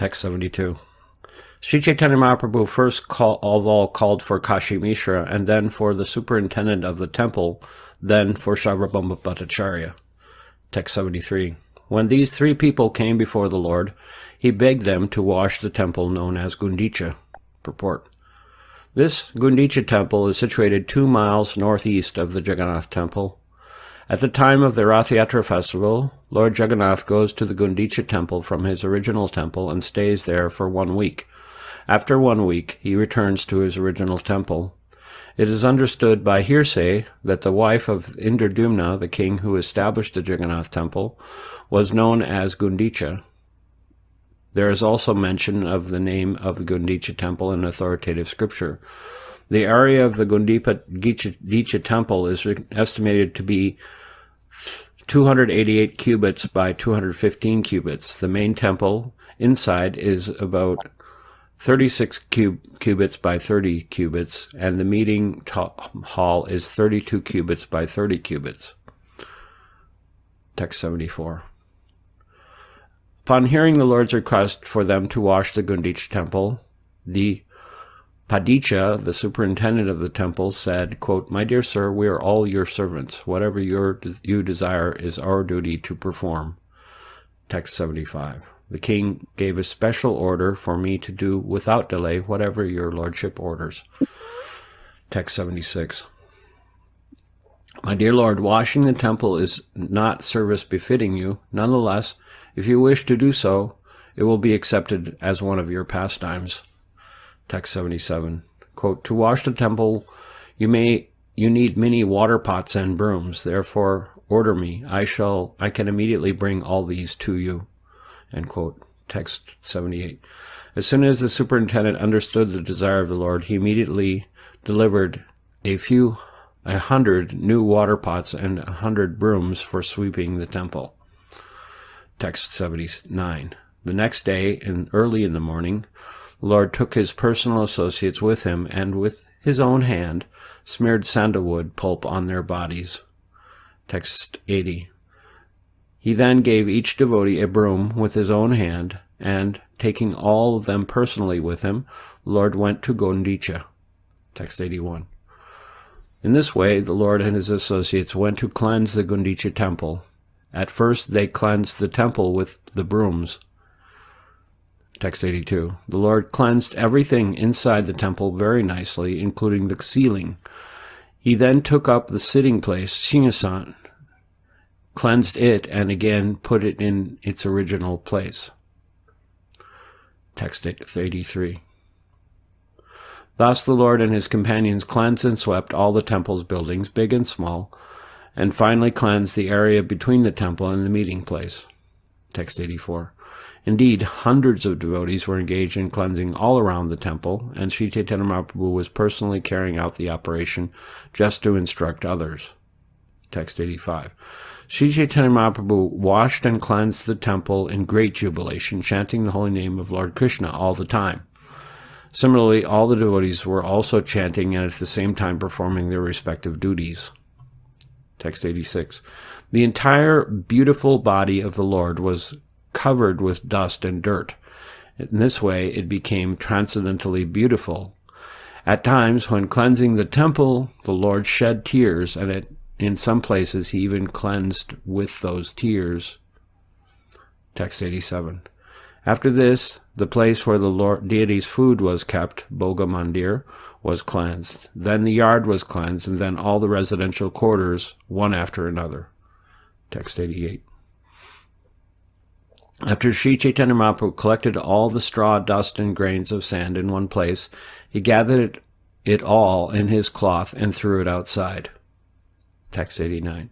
Text 72. Sri Chaitanya Mahaprabhu first of all called for Kashi Mishra, and then for the superintendent of the temple, then for Sarvabhauma Bhattacharya. Text 73. When these three people came before the Lord, he begged them to wash the temple known as Gundicha. Purport. This Gundicha temple is situated 2 miles northeast of the Jagannath temple. At the time of the Rath Yatra festival, Lord Jagannath goes to the Gundicha temple from his original temple and stays there for 1 week. After 1 week, he returns to his original temple. It is understood by hearsay that the wife of Indradumna, the king who established the Jagannath temple, was known as Gundicha. There is also mention of the name of the Gundicha temple in authoritative scripture. The area of the Gundicha temple is estimated to be 288 cubits by 215 cubits. The main temple inside is about 36 cubits by 30 cubits, and the meeting hall is 32 cubits by 30 cubits. Text 74. Upon hearing the Lord's request for them to wash the Gundicha temple, the Padicha, the superintendent of the temple, said, quote, "My dear sir, we are all your servants. Whatever you desire is our duty to perform." Text 75. The king gave a special order for me to do without delay whatever your lordship orders. Text 76. My dear Lord, washing the temple is not service befitting you. Nonetheless, if you wish to do so, it will be accepted as one of your pastimes. Text 77. Quote, "To wash the temple, you need many water pots and brooms. Therefore, order me. I can immediately bring all these to you." End quote. Text 78. As soon as the superintendent understood the desire of the Lord, he immediately delivered 100 new water pots and 100 brooms for sweeping the temple. Text 79. The next day, early in the morning, the Lord took his personal associates with him, and with his own hand smeared sandalwood pulp on their bodies. Text 80. He then gave each devotee a broom with his own hand, and, taking all of them personally with him, the Lord went to Gundicha. Text 81. In this way, the Lord and his associates went to cleanse the Gundicha temple. At first, they cleansed the temple with the brooms. Text 82. The Lord cleansed everything inside the temple very nicely, including the ceiling. He then took up the sitting place, Singhasan, cleansed it, and again put it in its original place. Text 83. Thus the Lord and his companions cleansed and swept all the temple's buildings, big and small, and finally cleansed the area between the temple and the meeting place. Text 84. Indeed, hundreds of devotees were engaged in cleansing all around the temple, and Sri Chaitanya Mahaprabhu was personally carrying out the operation just to instruct others. Text 85. Sri Chaitanya Mahaprabhu washed and cleansed the temple in great jubilation, chanting the holy name of Lord Krishna all the time. Similarly, all the devotees were also chanting and at the same time performing their respective duties. Text 86. The entire beautiful body of the Lord was covered with dust and dirt. In this way, it became transcendently beautiful. At times, when cleansing the temple, the Lord shed tears, and in some places he even cleansed with those tears. Text 87. After this, the place where the deity's food was kept, Bhoga Mandir, was cleansed. Then the yard was cleansed, and then all the residential quarters, one after another. Text 88. After Sri Chaitanya Mahaprabhu collected all the straw, dust, and grains of sand in one place, he gathered it all in his cloth and threw it outside. Text 89.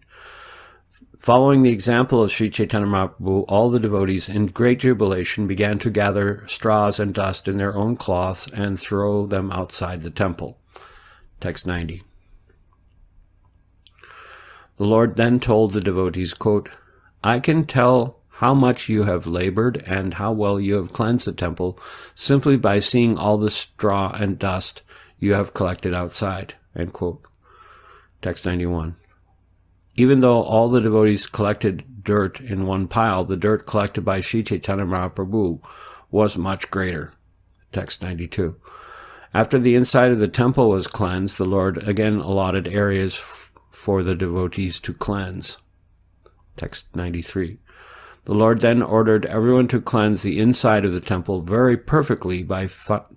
Following the example of Sri Chaitanya Mahaprabhu, all the devotees in great jubilation began to gather straws and dust in their own cloths and throw them outside the temple. Text 90. The Lord then told the devotees, quote, "I can tell how much you have labored and how well you have cleansed the temple simply by seeing all the straw and dust you have collected outside." End quote. Text 91. Even though all the devotees collected dirt in one pile, the dirt collected by Sri Chaitanya Mahaprabhu was much greater. Text 92. After the inside of the temple was cleansed, the Lord again allotted areas for the devotees to cleanse. Text 93. The Lord then ordered everyone to cleanse the inside of the temple very perfectly by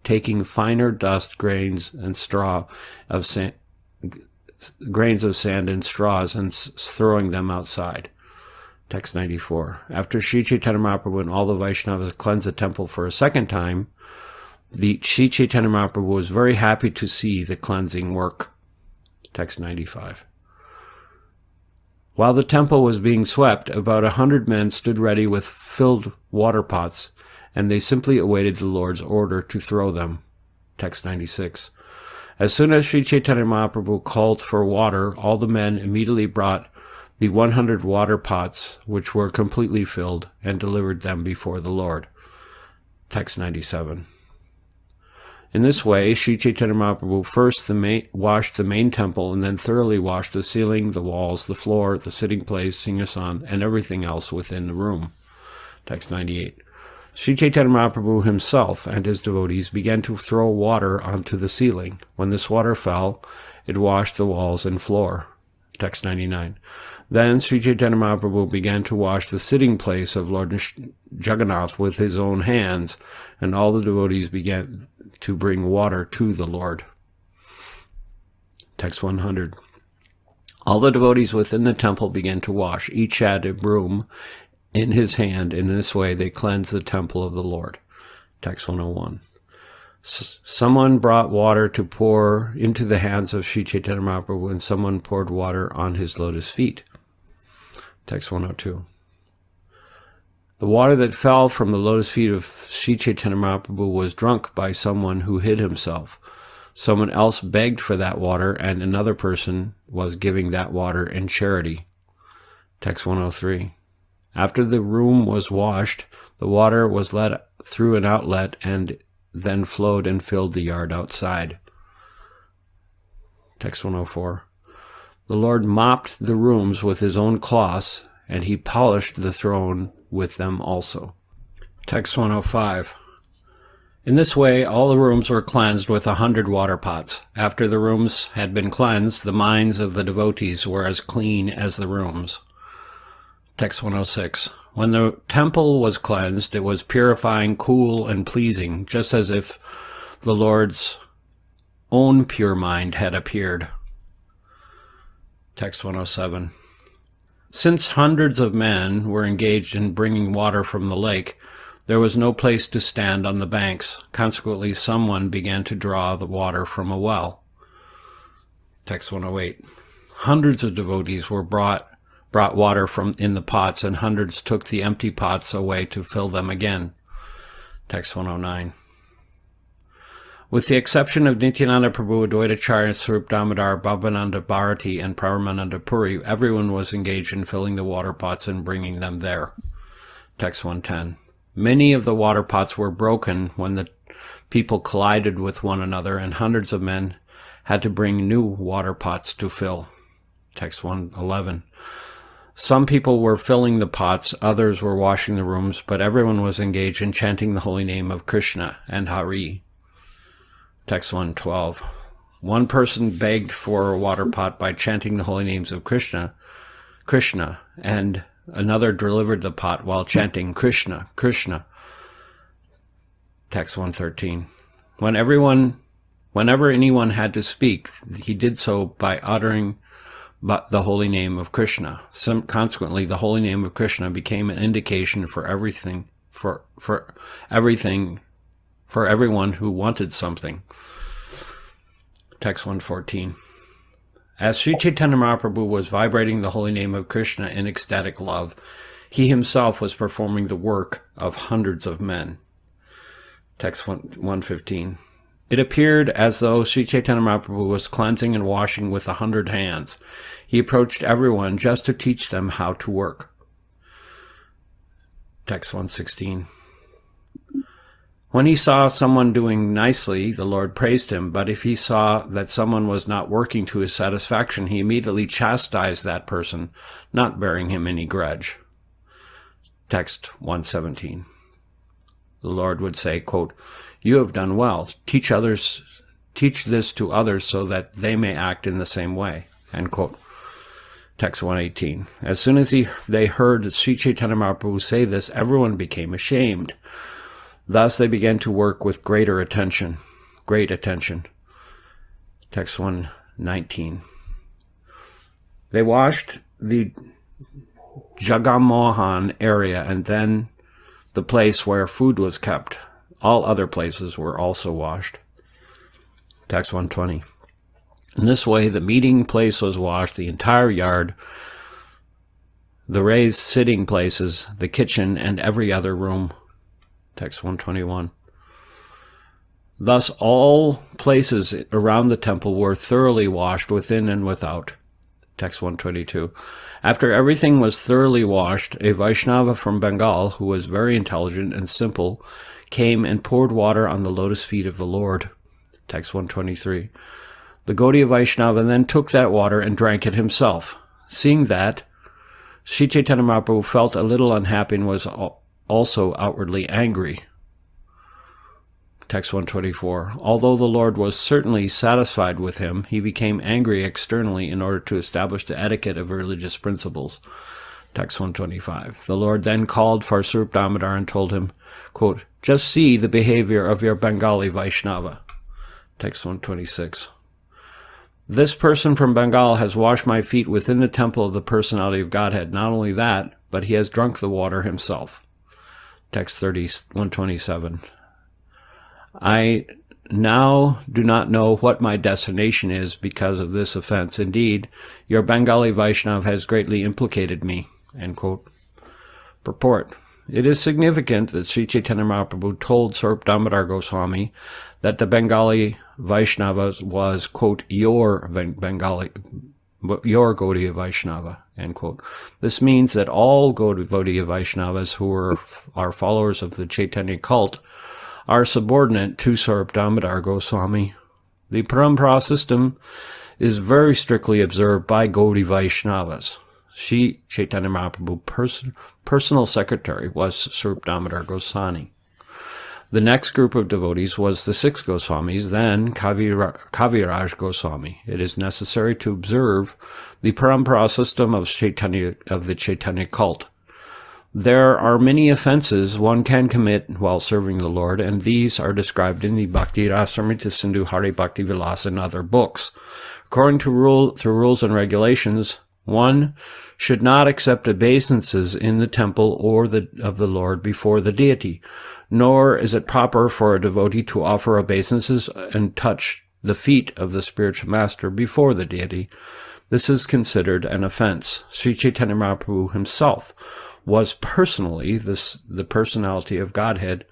taking finer dust grains and grains of sand and straws and throwing them outside. Text 94. After Sri Chaitanya Mahaprabhu and all the Vaishnavas cleansed the temple for a second time, the Sri Chaitanya Mahaprabhu was very happy to see the cleansing work. Text 95. While the temple was being swept, about 100 men stood ready with filled water pots, and they simply awaited the Lord's order to throw them. Text 96. As soon as Sri Chaitanya Mahaprabhu called for water, all the men immediately brought the 100 water pots, which were completely filled, and delivered them before the Lord. Text 97. In this way, Sri Chaitanya Mahaprabhu first washed the main temple and then thoroughly washed the ceiling, the walls, the floor, the sitting place, singhasan, and everything else within the room. Text 98. Sri Chaitanya Mahaprabhu himself and his devotees began to throw water onto the ceiling. When this water fell, it washed the walls and floor. Text 99. Then Sri Chaitanya Mahaprabhu began to wash the sitting place of Lord Jagannath with his own hands, and all the devotees began to bring water to the Lord. Text 100. All the devotees within the temple began to wash. Each had a broom in his hand. In this way they cleansed the temple of the Lord. Text 101. Someone brought water to pour into the hands of Sri Chaitanya Mahaprabhu, and someone poured water on his lotus feet. Text 102. The water that fell from the lotus feet of Sri Chaitanya Mahaprabhu was drunk by someone who hid himself. Someone else begged for that water, and another person was giving that water in charity. Text 103. After the room was washed, the water was let through an outlet and then flowed and filled the yard outside. Text 104. The Lord mopped the rooms with his own cloths, and he polished the throne with them also. Text 105. In this way, all the rooms were cleansed with 100 water pots. After the rooms had been cleansed, the minds of the devotees were as clean as the rooms. Text 106. When the temple was cleansed, it was purifying, cool, and pleasing, just as if the Lord's own pure mind had appeared. Text 107. Since hundreds of men were engaged in bringing water from the lake, there was no place to stand on the banks. Consequently, someone began to draw the water from a well. Text 108. Hundreds of devotees were brought water from in the pots, and hundreds took the empty pots away to fill them again. Text 109. With the exception of Nityananda Prabhu, Advaita Acharya, Swarup Damodar, Bhavananda Bharati, and Paramananda Puri, everyone was engaged in filling the water pots and bringing them there. Text 110. Many of the water pots were broken when the people collided with one another, and hundreds of men had to bring new water pots to fill. Text 111. Some people were filling the pots, others were washing the rooms, but everyone was engaged in chanting the holy name of Krishna and Hari. Text 112. One person begged for a water pot by chanting the holy names of Krishna, and another delivered the pot while chanting Krishna, Krishna. Text 113. Whenever anyone had to speak, he did so by uttering the holy name of Krishna. Consequently, the holy name of Krishna became an indication for everything, for everyone who wanted something. Text 114. As Sri Chaitanya Mahaprabhu was vibrating the holy name of Krishna in ecstatic love, he himself was performing the work of hundreds of men. Text 115. It appeared as though Sri Chaitanya Mahaprabhu was cleansing and washing with 100 hands. He approached everyone just to teach them how to work. Text 116. When he saw someone doing nicely, the Lord praised him, but if he saw that someone was not working to his satisfaction, he immediately chastised that person, not bearing him any grudge. Text 117. The Lord would say, quote, "You have done well. Teach this to others so that they may act in the same way." End quote. Text 118. As soon as they heard Sri Chaitanya Mahaprabhu say this, everyone became ashamed. Thus they began to work with great attention. Text 119. They washed the Jagamohan area and then the place where food was kept. All other places were also washed. Text 120. In this way, the meeting place was washed, the entire yard, the raised sitting places, the kitchen, and every other room. Text 121. Thus, all places around the temple were thoroughly washed within and without. Text 122. After everything was thoroughly washed, a Vaishnava from Bengal, who was very intelligent and simple, came and poured water on the lotus feet of the Lord. Text 123. The Gaudiya Vaishnava then took that water and drank it himself. Seeing that, Sri Chaitanya Mahaprabhu felt a little unhappy and was also outwardly angry. Text 124. Although the Lord was certainly satisfied with him, he became angry externally in order to establish the etiquette of religious principles. Text 125. The Lord then called for Dhira Damodara and told him, quote, "Just see the behavior of your Bengali Vaishnava." Text 126. This person from Bengal has washed my feet within the temple of the personality of Godhead. Not only that, but he has drunk the water himself. Text 127. I now do not know what my destination is because of this offense. Indeed, your Bengali Vaishnav has greatly implicated me. End quote. Purport. It is significant that Sri Chaitanya Mahaprabhu told Dhira Damodara Goswami that the Bengali Vaishnava was, quote, your Gaudiya Vaishnava, end quote. This means that all Gaudiya Vaishnavas who are followers of the Chaitanya cult are subordinate to Dhira Damodara Goswami. The Parampara system is very strictly observed by Gaudiya Vaishnavas. Sri Chaitanya Mahaprabhu's personal secretary was Dhira Damodara Goswami. The next group of devotees was the 6 Goswamis, then Kaviraj Goswami. It is necessary to observe the Parampara system of the Chaitanya cult. There are many offenses one can commit while serving the Lord, and these are described in the Bhakti Rasamrita Sindhu Hari Bhakti Vilas and other books. According to rules and regulations, one should not accept obeisances in the temple or of the Lord before the deity, nor is it proper for a devotee to offer obeisances and touch the feet of the spiritual master before the deity. This is considered an offense. Sri Chaitanya Mahaprabhu himself was personally the personality of Godhead,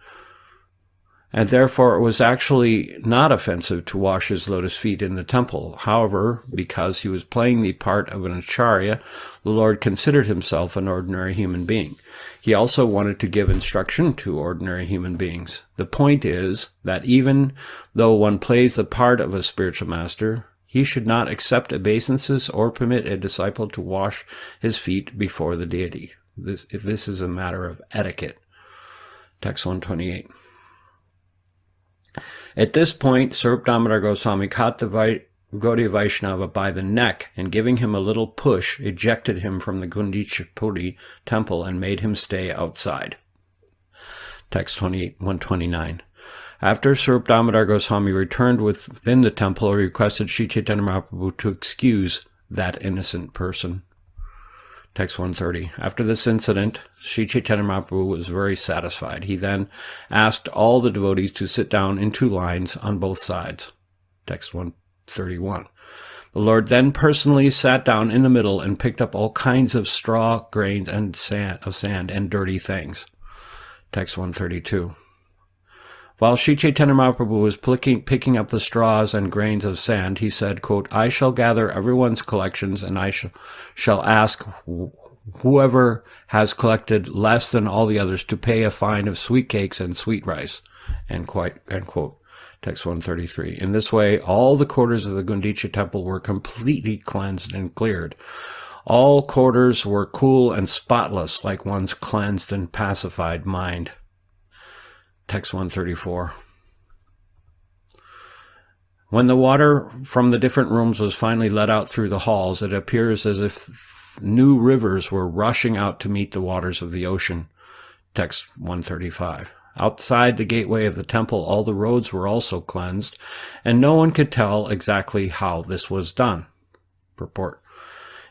and therefore it was actually not offensive to wash his lotus feet in the temple. However, because he was playing the part of an acharya, the Lord considered himself an ordinary human being. He also wanted to give instruction to ordinary human beings. The point is that even though one plays the part of a spiritual master, he should not accept obeisances or permit a disciple to wash his feet before the deity. This is a matter of etiquette. Text 128. At this point, Dhira Damodara Goswami caught the Gaudiya Vaishnava by the neck and, giving him a little push, ejected him from the Gundichapuri temple and made him stay outside. Text 129. After Dhira Damodara Goswami returned within the temple, he requested Sri Chaitanya Mahaprabhu to excuse that innocent person. Text 130. After this incident, Sri Chaitanya Mahaprabhu was very satisfied. He then asked all the devotees to sit down in 2 lines on both sides. Text 131. The Lord then personally sat down in the middle and picked up all kinds of straw, grains, and sand and dirty things. Text 132. While Sri Chaitanya Mahaprabhu was picking up the straws and grains of sand, he said, quote, "I shall gather everyone's collections, and I shall ask whoever has collected less than all the others to pay a fine of sweet cakes and sweet rice." End quote. Text 133. In this way, all the quarters of the Gundicha temple were completely cleansed and cleared. All quarters were cool and spotless, like one's cleansed and pacified mind. Text 134. When the water from the different rooms was finally let out through the halls, it appears as if new rivers were rushing out to meet the waters of the ocean. Text 135. Outside the gateway of the temple, all the roads were also cleansed, and no one could tell exactly how this was done. Purport.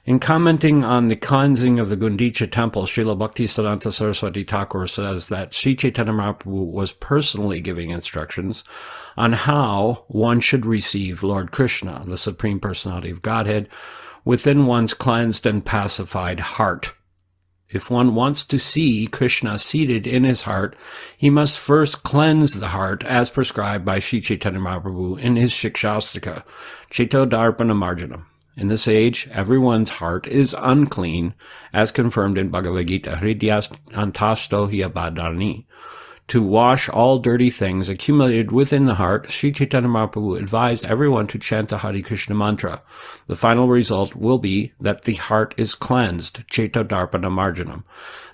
In commenting on the cleansing of the Gundicha temple, Srila Bhaktisiddhanta Saraswati Thakur says that Sri Chaitanya Mahaprabhu was personally giving instructions on how one should receive Lord Krishna, the Supreme Personality of Godhead, within one's cleansed and pacified heart. If one wants to see Krishna seated in his heart, he must first cleanse the heart as prescribed by Sri Chaitanya Mahaprabhu in his Shikshastika, Cheto Darpana Marjanam. In this age, everyone's heart is unclean, as confirmed in Bhagavad Gita, Hridyas antasto hyabadani. To wash all dirty things accumulated within the heart, Sri Chaitanya Mahaprabhu advised everyone to chant the Hare Krishna mantra. The final result will be that the heart is cleansed, Cheto Darpana Marjanam.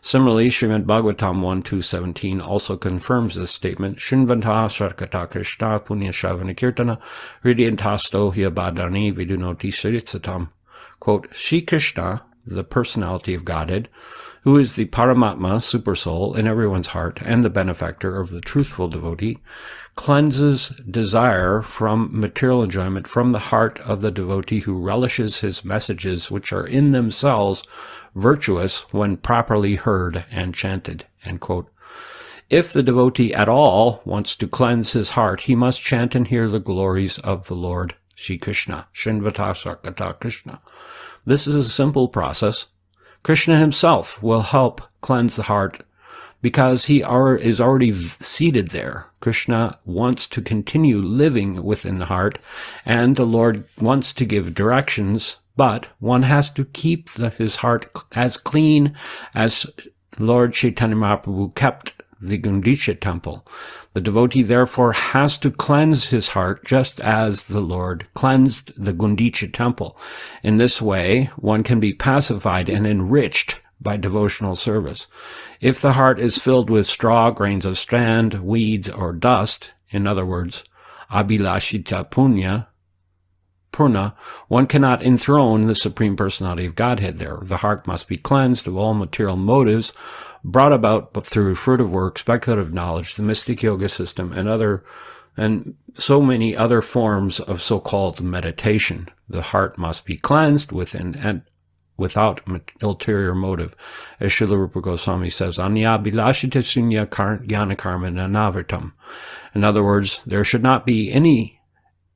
Similarly, Srimad Bhagavatam 1.2.17 also confirms this statement, Shinvanta Sarkata Krishna Punya Shavana Kirtana Hridyantasto Hyabadani Vidunoti Saritsatam. Quote, Sri Krishna, the personality of Godhead, who is the Paramatma, Supersoul, in everyone's heart, and the benefactor of the truthful devotee, cleanses desire from material enjoyment from the heart of the devotee who relishes his messages, which are in themselves virtuous when properly heard and chanted. End quote. If the devotee at all wants to cleanse his heart, he must chant and hear the glories of the Lord Shri Krishna, Shinvata Sarkata Krishna. This is a simple process. Krishna himself will help cleanse the heart because he is already seated there. Krishna wants to continue living within the heart, and the Lord wants to give directions, but one has to keep his heart as clean as Lord Chaitanya Mahaprabhu kept the Gundicha temple. The devotee therefore has to cleanse his heart just as the Lord cleansed the Gundicha temple. In this way, one can be pacified and enriched by devotional service. If the heart is filled with straw, grains of sand, weeds, or dust, in other words, abhilashita purna, one cannot enthrone the Supreme Personality of Godhead there. The heart must be cleansed of all material motives brought about through fruitive work, speculative knowledge, the mystic yoga system, and so many other forms of so-called meditation. The heart must be cleansed within and without ulterior motive. As Srila Rupa Goswami says, Anya bilashita sunya jnana karma nanavartam. In other words, there should not be any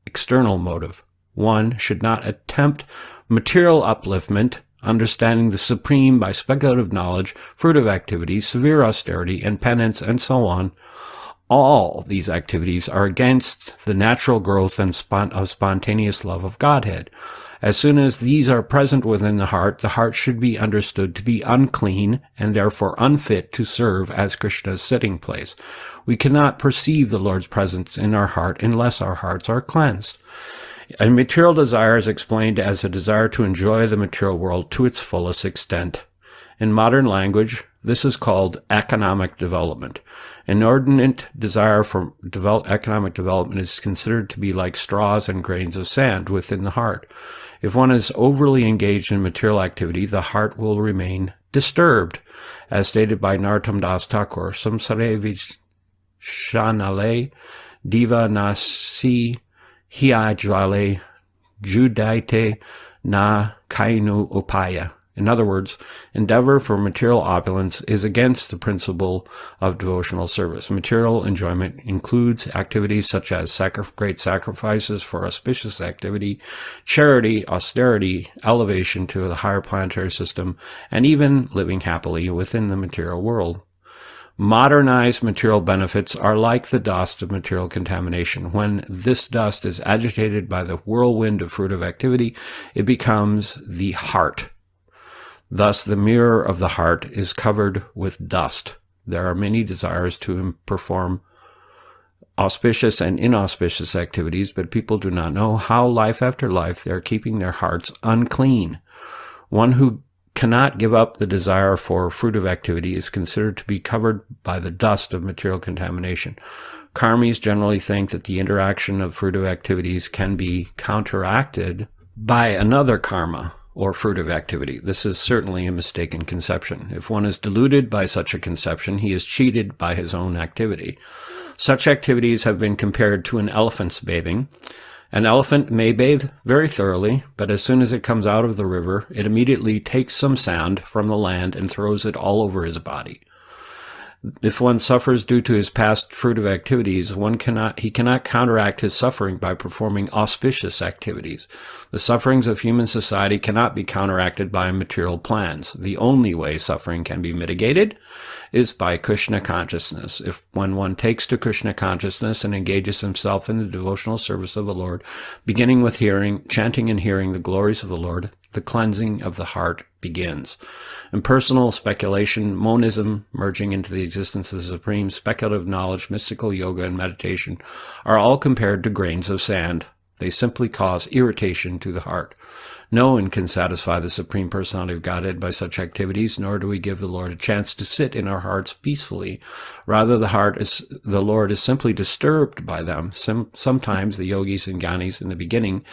external motive. One should not attempt material upliftment, understanding the Supreme by speculative knowledge, fruitive activities, severe austerity, and penance, and so on. All these activities are against the natural growth and of spontaneous love of Godhead. As soon as these are present within the heart should be understood to be unclean and therefore unfit to serve as Krishna's sitting place. We cannot perceive the Lord's presence in our heart unless our hearts are cleansed. A material desire is explained as a desire to enjoy the material world to its fullest extent. In modern language, this is called economic development. An inordinate desire for economic development is considered to be like straws and grains of sand within the heart. If one is overly engaged in material activity, the heart will remain disturbed. As stated by Narottam Das Thakur, Samsare Vishanale Diva Nasi Hiajwale Judaite Na Kainu Upaya. In other words, endeavor for material opulence is against the principle of devotional service. Material enjoyment includes activities such as great sacrifices for auspicious activity, charity, austerity, elevation to the higher planetary system, and even living happily within the material world. Modernized material benefits are like the dust of material contamination. When this dust is agitated by the whirlwind of fruitive activity, it becomes the heart. Thus, the mirror of the heart is covered with dust. There are many desires to perform auspicious and inauspicious activities, but people do not know how life after life they are keeping their hearts unclean. One who cannot give up the desire for fruitive activity is considered to be covered by the dust of material contamination. Karmis generally think that the interaction of fruitive activities can be counteracted by another karma or fruitive activity. This is certainly a mistaken conception. If one is deluded by such a conception, he is cheated by his own activity. Such activities have been compared to an elephant's bathing. An elephant may bathe very thoroughly, but as soon as it comes out of the river, it immediately takes some sand from the land and throws it all over his body. If one suffers due to his past fruitive activities, he cannot counteract his suffering by performing auspicious activities. The sufferings of human society cannot be counteracted by material plans. The only way suffering can be mitigated is by Krishna consciousness. When one takes to Krishna consciousness and engages himself in the devotional service of the Lord, beginning with chanting and hearing the glories of the Lord, the cleansing of the heart begins. Impersonal speculation, monism, merging into the existence of the Supreme, speculative knowledge, mystical yoga, and meditation are all compared to grains of sand. They simply cause irritation to the heart. No one can satisfy the Supreme Personality of Godhead by such activities, nor do we give the Lord a chance to sit in our hearts peacefully. Rather, the Lord is simply disturbed by them. Sometimes the yogis and gyanis in the beginning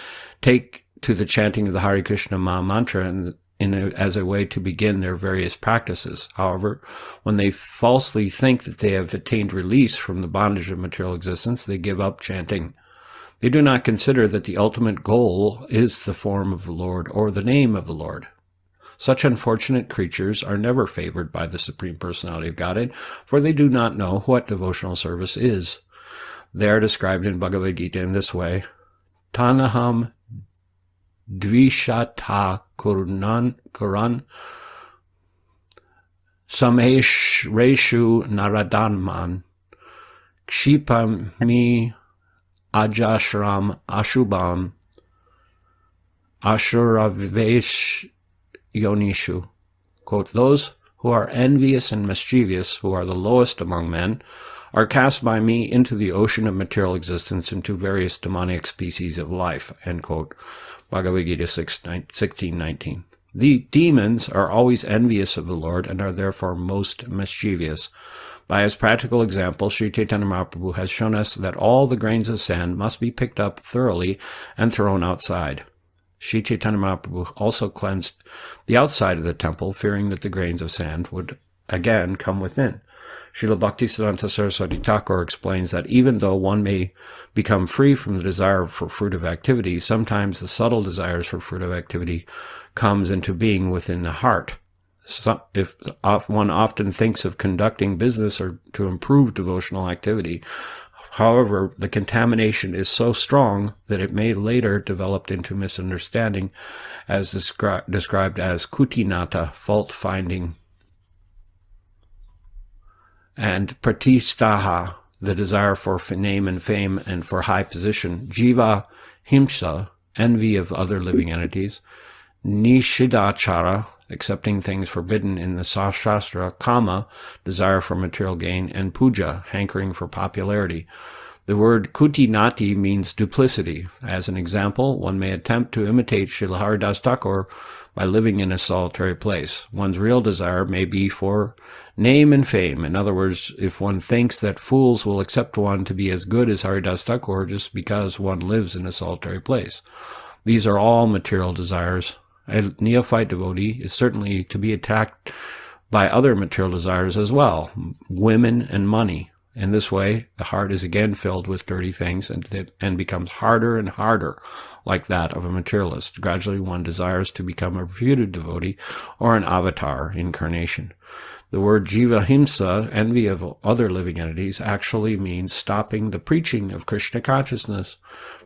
take to the chanting of the Hare Krishna Maha Mantra as a way to begin their various practices. However, when they falsely think that they have attained release from the bondage of material existence, they give up chanting. They do not consider that the ultimate goal is the form of the Lord or the name of the Lord. Such unfortunate creatures are never favored by the Supreme Personality of Godhead, for they do not know what devotional service is. They are described in Bhagavad Gita in this way: Tanaham dvishata kuran sameshreshu naradanman kshipami ajashram ashubam ashuravesh yonishu. Quote, those who are envious and mischievous, who are the lowest among men, are cast by me into the ocean of material existence, into various demonic species of life. End quote. Bhagavad Gita 16:19. The demons are always envious of the Lord and are therefore most mischievous. By his practical example, Sri Chaitanya Mahaprabhu has shown us that all the grains of sand must be picked up thoroughly and thrown outside. Sri Chaitanya Mahaprabhu also cleansed the outside of the temple, fearing that the grains of sand would again come within. Srila Bhaktisiddhanta Saraswati Thakur explains that even though one may become free from the desire for fruitive activity, sometimes the subtle desires for fruitive activity comes into being within the heart. If one often thinks of conducting business or to improve devotional activity, however, the contamination is so strong that it may later develop into misunderstanding, as described as kutinata, fault-finding, and pratistaha, the desire for name and fame and for high position, jiva himsa, envy of other living entities, nishidachara, accepting things forbidden in the Shastra, kama, desire for material gain, and puja, hankering for popularity. The word kutinati means duplicity. As an example, one may attempt to imitate Srila Haridas Thakur by living in a solitary place. One's real desire may be for name and fame. In other words, if one thinks that fools will accept one to be as good as Haridas Thakur just because one lives in a solitary place. These are all material desires. A neophyte devotee is certainly to be attacked by other material desires as well, women and money. In this way, the heart is again filled with dirty things and becomes harder and harder, like that of a materialist. Gradually, one desires to become a reputed devotee or an avatar incarnation. The word jiva himsa, envy of other living entities, actually means stopping the preaching of Krishna consciousness.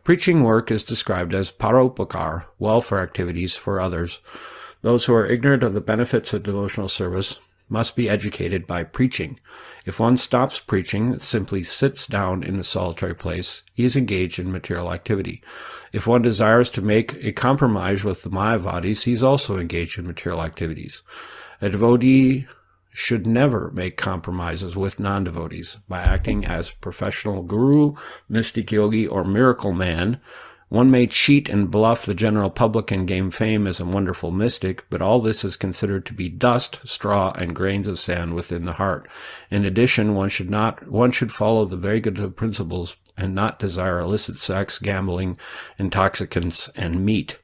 Preaching work is described as paropakar, welfare activities for others. Those who are ignorant of the benefits of devotional service must be educated by preaching. If one stops preaching, simply sits down in a solitary place, he is engaged in material activity. If one desires to make a compromise with the Mayavadis, he is also engaged in material activities. A devotee should never make compromises with non-devotees. By acting as professional guru, mystic yogi, or miracle man, One may cheat and bluff the general public and gain fame as a wonderful mystic, but all this is considered to be dust, straw, and grains of sand within the heart. In addition, one should follow the very good principles and not desire illicit sex, gambling, intoxicants, and meat.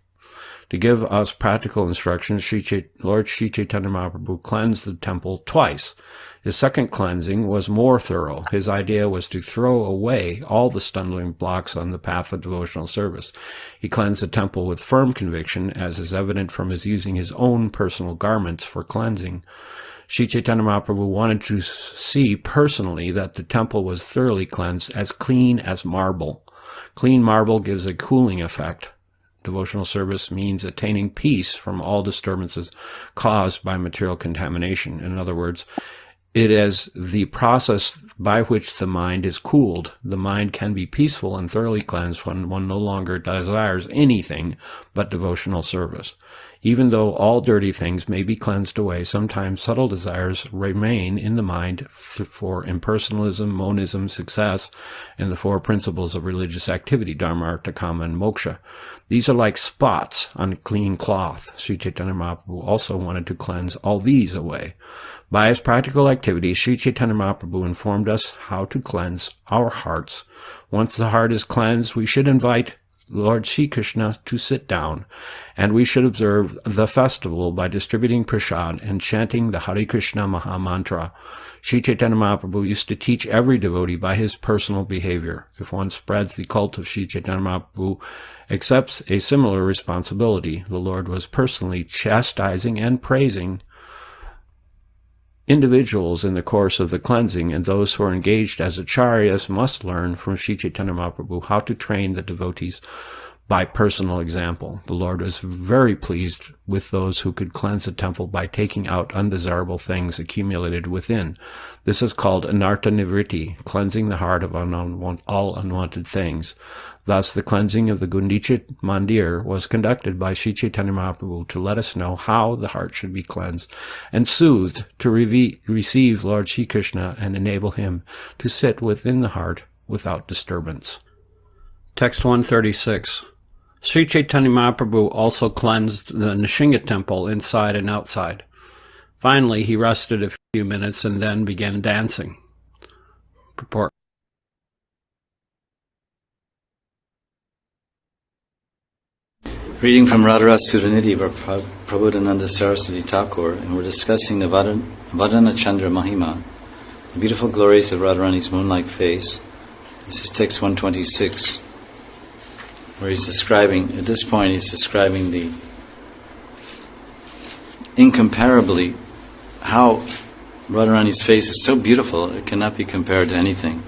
To give us practical instructions, Lord Sri Chaitanya Mahaprabhu cleansed the temple twice. His second cleansing was more thorough. His idea was to throw away all the stumbling blocks on the path of devotional service. He cleansed the temple with firm conviction, as is evident from his using his own personal garments for cleansing. Sri Chaitanya Mahaprabhu wanted to see personally that the temple was thoroughly cleansed, as clean as marble. Clean marble gives a cooling effect. Devotional service means attaining peace from all disturbances caused by material contamination. In other words, it is the process by which the mind is cooled. The mind can be peaceful and thoroughly cleansed when one no longer desires anything but devotional service. Even though all dirty things may be cleansed away, sometimes subtle desires remain in the mind for impersonalism, monism, success, and the four principles of religious activity, dharma, artha, kama, and moksha. These are like spots on a clean cloth. Sri Chaitanya Mahaprabhu also wanted to cleanse all these away. By his practical activity, Sri Chaitanya Mahaprabhu informed us how to cleanse our hearts. Once the heart is cleansed, we should invite Lord Sri Krishna to sit down, and we should observe the festival by distributing prasad and chanting the Hare Krishna Maha Mantra. Sri Chaitanya Mahaprabhu used to teach every devotee by his personal behavior. If one spreads the cult of Sri Chaitanya Mahaprabhu, accepts a similar responsibility. The Lord was personally chastising and praising individuals in the course of the cleansing, and those who are engaged as acharyas must learn from Sri Chaitanya Mahaprabhu how to train the devotees by personal example. The Lord was very pleased with those who could cleanse the temple by taking out undesirable things accumulated within. This is called anartha nivritti, cleansing the heart of all unwanted things. Thus, the cleansing of the Gundicha Mandir was conducted by Sri Chaitanya Mahaprabhu to let us know how the heart should be cleansed and soothed to receive Lord Sri Krishna and enable him to sit within the heart without disturbance. Text 136. Sri Chaitanya Mahaprabhu also cleansed the Nishinga temple inside and outside. Finally, he rested a few minutes and then began dancing. Purport. Reading from Radhara Sudhanidhi by Prabodhananda Saraswati Thakur, and we're discussing the Vadana Chandra Mahima, the beautiful glories of Radharani's moon-like face. This is text 126, where he's describing the incomparably how Radharani's face is so beautiful, it cannot be compared to anything.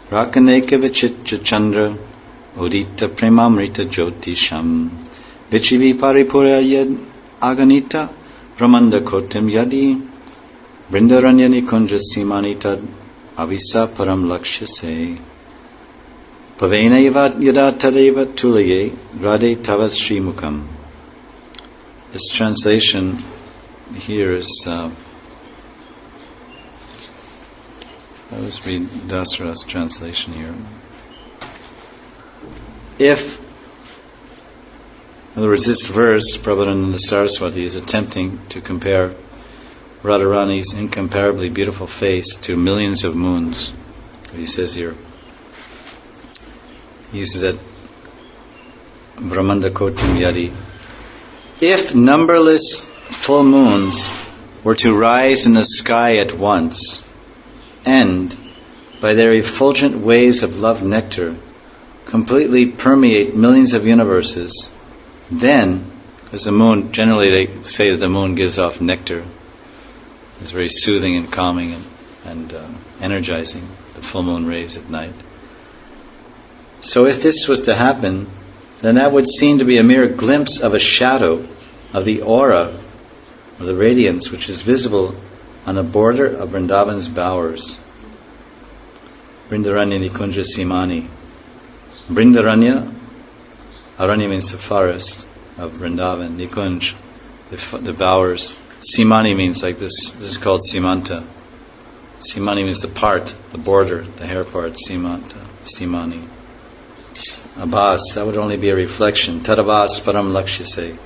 Rakaneka Vichitra Chandra Udita Premamrita Jyotisham Vichivi Paripura Yad Aganita Brahmanda Kotim Yadi Brindaranya Nikunja Simanita Avisa Param Lakshase Pavena Yada Tadeva Tulaye Radhe Tavat Srimukam. This translation here is let's read Dasara's translation here. In other words, this verse, Prabodhananda Saraswati is attempting to compare Radharani's incomparably beautiful face to millions of moons. What he says here, he uses that Brahmanda Kotim Yadi. If numberless full moons were to rise in the sky at once, and by their effulgent waves of love nectar completely permeate millions of universes, then, because the moon, generally they say that the moon gives off nectar, it's very soothing and calming and energizing, the full moon rays at night. So if this was to happen, then that would seem to be a mere glimpse of a shadow of the aura, or the radiance, which is visible on the border of Vrindavan's bowers. Brindaranya Nikunja Simani. Brindaranya, Aranya means the forest of Vrindavan, Nikunj, the bowers. Simani means like this is called Simanta, Simani means the part, the border, the hair part, Simanta, Simani. Abhas, that would only be a reflection. Tadabhas param lakshyase.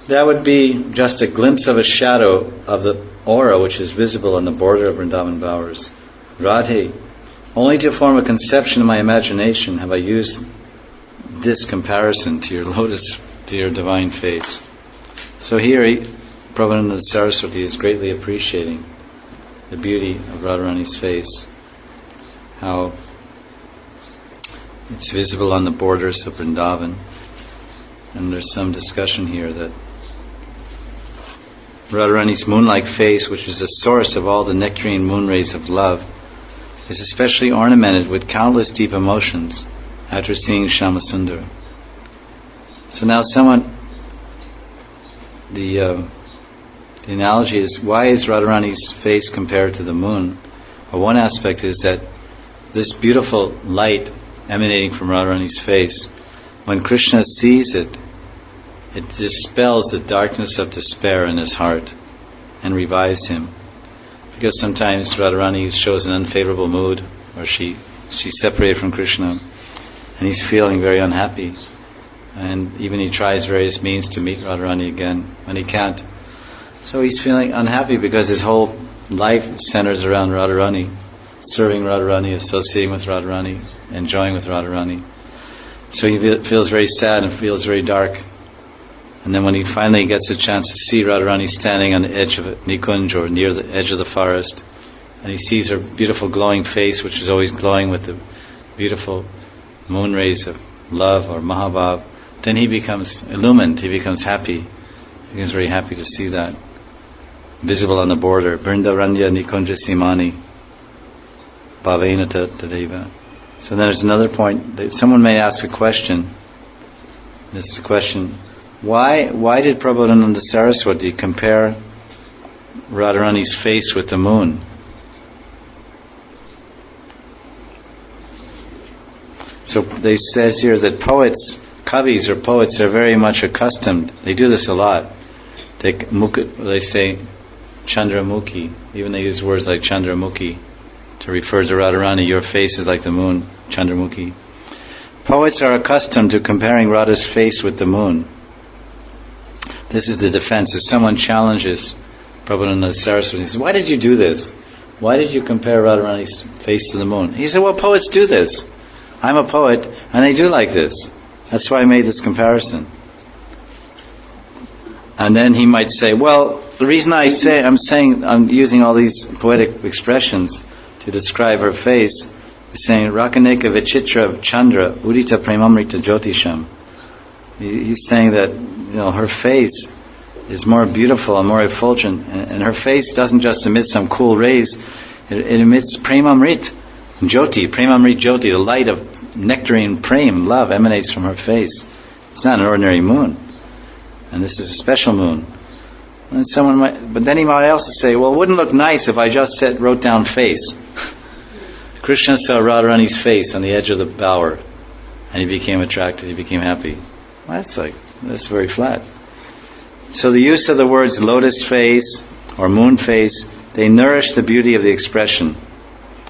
That would be just a glimpse of a shadow of the aura which is visible on the border of Vrindavan bowers. Radhe, only to form a conception in my imagination have I used this comparison to your lotus, to your divine face. So here, Prabhupada Saraswati is greatly appreciating the beauty of Radharani's face, how it's visible on the borders of Vrindavan. And there's some discussion here that Radharani's moon-like face, which is the source of all the nectarine moon rays of love, is especially ornamented with countless deep emotions after seeing Shyamasundar. So now the analogy is, why is Radharani's face compared to the moon? Well, one aspect is that this beautiful light emanating from Radharani's face, when Krishna sees it, it dispels the darkness of despair in his heart and revives him. Because sometimes Radharani shows an unfavorable mood, or she's separated from Krishna, and he's feeling very unhappy. And even he tries various means to meet Radharani again, when he can't. So he's feeling unhappy because his whole life centers around Radharani, serving Radharani, associating with Radharani, enjoying with Radharani. So he feels very sad and feels very dark. And then when he finally gets a chance to see Radharani standing on the edge of a Nikunj, or near the edge of the forest, and he sees her beautiful glowing face, which is always glowing with the beautiful moon rays of love or Mahabhav, then he becomes illumined, he becomes happy. He becomes very happy to see that. Visible on the border. Vrindaranya Nikunja Simani Bhavena Tadeva. So then there's another point. That someone may ask a question. This is a question. Why did Prabhupada Saraswati compare Radharani's face with the moon? So they says here that kavis or poets are very much accustomed. They do this a lot. They say Chandramukhi. Even they use words like Chandramukhi to refer to Radharani. Your face is like the moon, Chandramukhi. Poets are accustomed to comparing Radha's face with the moon. This is the defense. If someone challenges Prabhupada Saraswati, he says, why did you do this? Why did you compare Radharani's face to the moon? He said, well, poets do this. I'm a poet, and they do like this. That's why I made this comparison. And then he might say, well, the reason I'm using all these poetic expressions to describe her face, is saying, Rakaneka Vichitra Chandra Udita Premamrita Jyotisham. He's saying that her face is more beautiful and more effulgent, and her face doesn't just emit some cool rays, it emits Premamrit Jyoti, Premamrit Jyoti, the light of nectarine prem, love, emanates from her face. It's not an ordinary moon, and this is a special moon. And but then he might also say, well, it wouldn't look nice if I just wrote down face. Krishna saw Radharani's face on the edge of the bower, and he became attracted, he became happy. Well, that's very flat. So the use of the words lotus face or moon face, they nourish the beauty of the expression.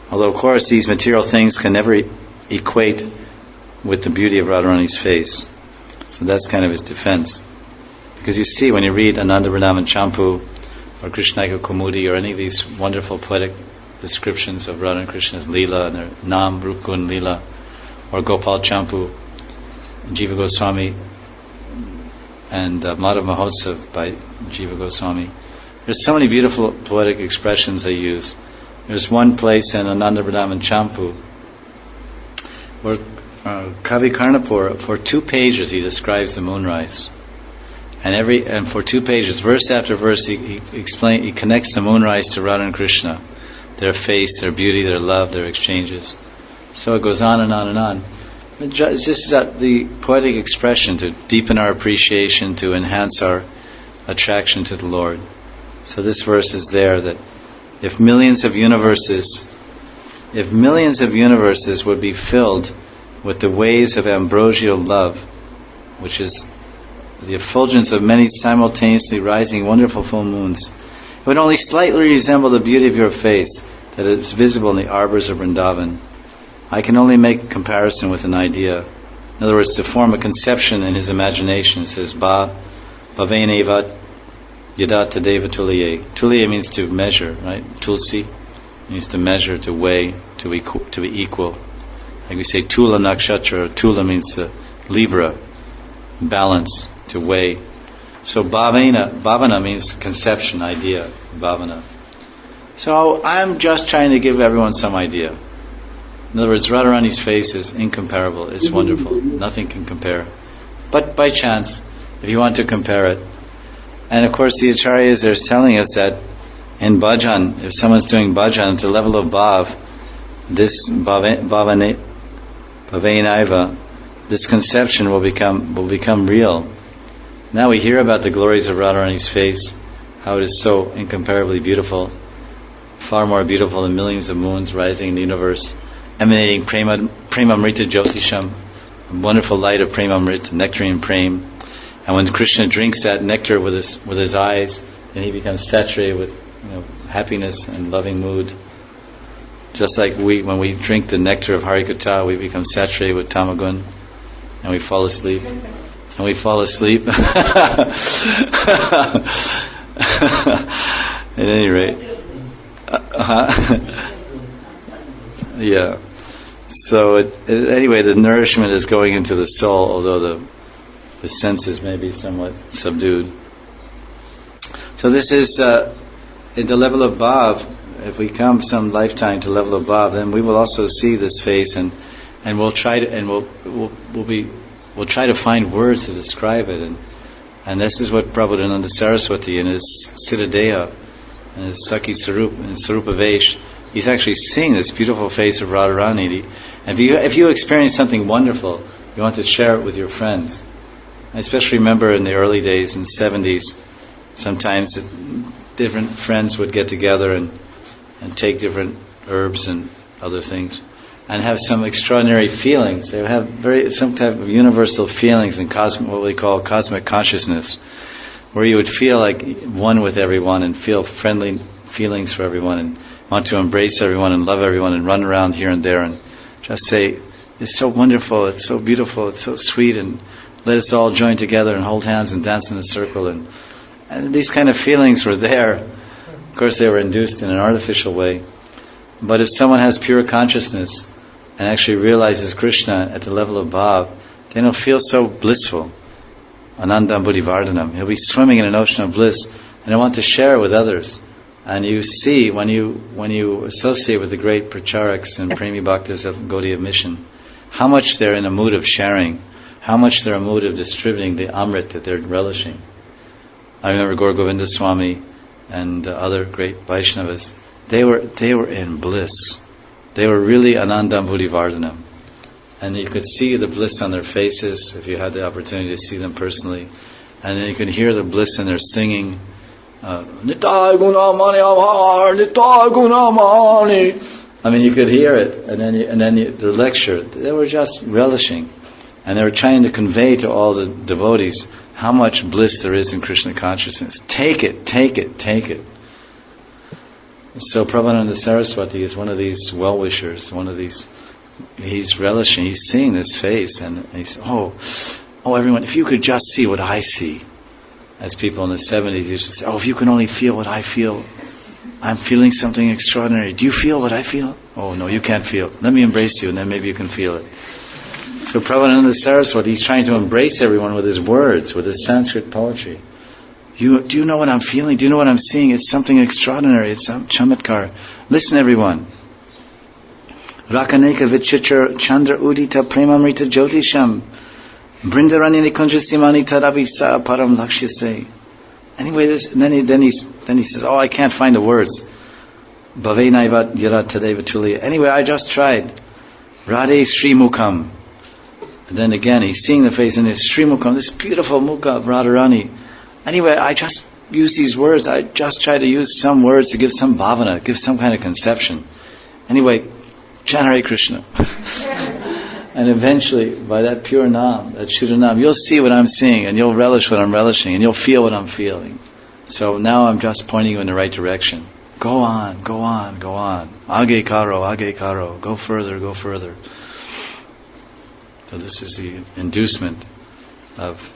Although, of course, these material things can never equate with the beauty of Radharani's face. So that's kind of his defense. Because you see, when you read Ananda Vrindavan Champu or Krishnaika Kumudi or any of these wonderful poetic descriptions of Radha and Krishna's Leela and their Nam, Rup Gun Leela, or Gopal Champu, Jiva Goswami, and Madhav Mahotsav by Jiva Goswami. There's so many beautiful poetic expressions they use. There's one place in Ananda Vrindavan Champu where Kavi Karnapur, for 2 pages, he describes the moonrise. And for 2 pages, verse after verse, he connects the moonrise to Radha and Krishna, their face, their beauty, their love, their exchanges. So it goes on and on and on. It's just the poetic expression to deepen our appreciation, to enhance our attraction to the Lord. So this verse is there that if millions of universes would be filled with the waves of ambrosial love, which is the effulgence of many simultaneously rising wonderful full moons, It would only slightly resemble the beauty of your face that is visible in the arbors of Vrindavan. I can only make comparison with an idea. In other words, to form a conception in his imagination. It says, Bhavenevat Yada Tadeva Tuliye. Tuliye means to measure, right? Tulsi means to measure, to weigh, to be equal. Like we say Tula Nakshatra, Tula means the Libra, balance, to weigh. So Bhavana means conception, idea, Bhavana. So I'm just trying to give everyone some idea. In other words, Radharani's face is incomparable. It's wonderful. Nothing can compare. But by chance, if you want to compare it. And of course the Acharyas are telling us that in bhajan, if someone's doing bhajan at the level of bhav, this bhavanaiva, this conception will become real. Now we hear about the glories of Radharani's face, how it is so incomparably beautiful, far more beautiful than millions of moons rising in the universe, emanating Premamrita Jyotisham, a wonderful light of Premamrita, nectarine prem. And when Krishna drinks that nectar with his eyes, then he becomes saturated with happiness and loving mood. Just like when we drink the nectar of Harikatha, we become saturated with tamagun, and we fall asleep. And we fall asleep. At any rate. Yeah. So anyway, the nourishment is going into the soul, although the senses may be somewhat subdued. So this is at the level of bhav. If we come some lifetime to level of bhav, then we will also see this face, and we'll try to we'll try to find words to describe it, and this is what Prabhupada Saraswati in his Siddhadeha and his Sakhi Sarup and Sarupa Vesh, he's actually seeing this beautiful face of Radharani. And if you experience something wonderful, you want to share it with your friends. I especially remember in the early days, in the 70s, sometimes different friends would get together and take different herbs and other things, and have some extraordinary feelings. They would have some type of universal feelings in what we call cosmic consciousness, where you would feel like one with everyone and feel friendly feelings for everyone and want to embrace everyone and love everyone and run around here and there and just say, it's so wonderful, it's so beautiful, it's so sweet, and let us all join together and hold hands and dance in a circle. And these kind of feelings were there. Of course, they were induced in an artificial way. But if someone has pure consciousness and actually realizes Krishna at the level of bhav, then he'll feel so blissful. Anandam buddhivardhanam. He'll be swimming in an ocean of bliss, and he'll want to share it with others. And you see, when you associate with the great pracharaks and premi bhaktas of Gaudiya mission, how much they're in a mood of sharing, how much they're in a mood of distributing the amrit that they're relishing. I remember Gaur Govinda Swami and other great Vaishnavas. They were in bliss. They were really anandam buddhivardhanam. And you could see the bliss on their faces if you had the opportunity to see them personally. And then you could hear the bliss in their singing. Nitai gunamani amhar, Nitai gunamani. I mean, you could hear it. And then their lecture, they were just relishing. And they were trying to convey to all the devotees how much bliss there is in Krishna consciousness. Take it, take it, take it. So Prabhupada Saraswati is one of these well-wishers, he's relishing, he's seeing this face, and he says, oh everyone, if you could just see what I see. As people in the 70s used to say, if you can only feel what I feel. I'm feeling something extraordinary. Do you feel what I feel? Oh no, you can't feel. Let me embrace you, and then maybe you can feel it. So Prabhupada Saraswati, he's trying to embrace everyone with his words, with his Sanskrit poetry. Do you know what I'm feeling? Do you know what I'm seeing? It's something extraordinary. It's some chamatkar. Listen, everyone. Rakaneka vichitra chandra udita premamrita jyotisham brindarani nikunja simani tarabisa param lakshyase. Anyway, then he says, I can't find the words. Bhavenaivat gira tadeva tuliya. Anyway, I just tried. Radhe Sri Mukham. And then again, he's seeing the face in his Sri Mukham, this beautiful mukha of Radharani. Anyway, I just use these words. I just try to use some words to give some bhavana, give some kind of conception. Anyway, Hare Krishna. And eventually, by that pure nam, that Shuddha nam, you'll see what I'm seeing, and you'll relish what I'm relishing, and you'll feel what I'm feeling. So now I'm just pointing you in the right direction. Go on, go on, go on. Age karo, go further, go further. So this is the inducement of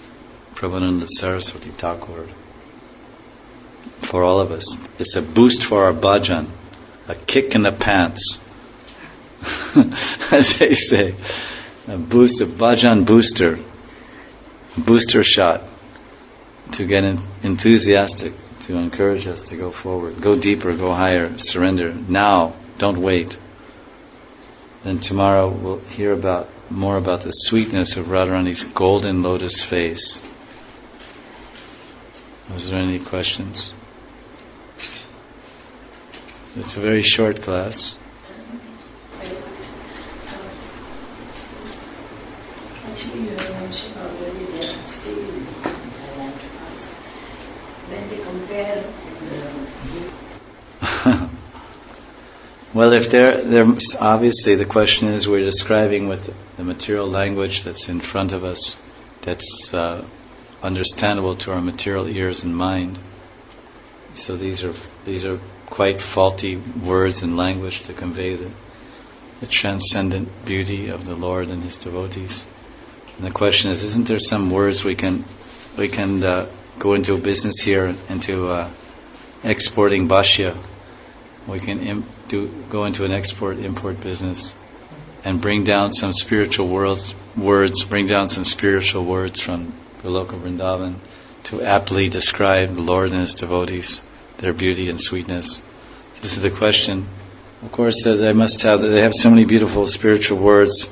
Prabhupada Saraswati Thakur for all of us. It's a boost for our bhajan, a kick in the pants, as they say. A boost, a bhajan booster shot to get enthusiastic, to encourage us to go forward, go deeper, go higher, surrender now, don't wait. Then tomorrow we'll hear more about the sweetness of Radharani's golden lotus face. Was there any questions? It's a very short class. Actually, you have mentioned already that still I like to ask. When they compare Well, if they're obviously the question is we're describing with the material language that's in front of us, that's understandable to our material ears and mind. So these are quite faulty words and language to convey the transcendent beauty of the Lord and His devotees. And the question is, isn't there some words we can go into a business here, into exporting bhashya? We can go into an export-import business and bring down some spiritual words, bring down some spiritual words from Goloka Vrindavan to aptly describe the Lord and His devotees, their beauty and sweetness. This is the question. Of course, they have so many beautiful spiritual words,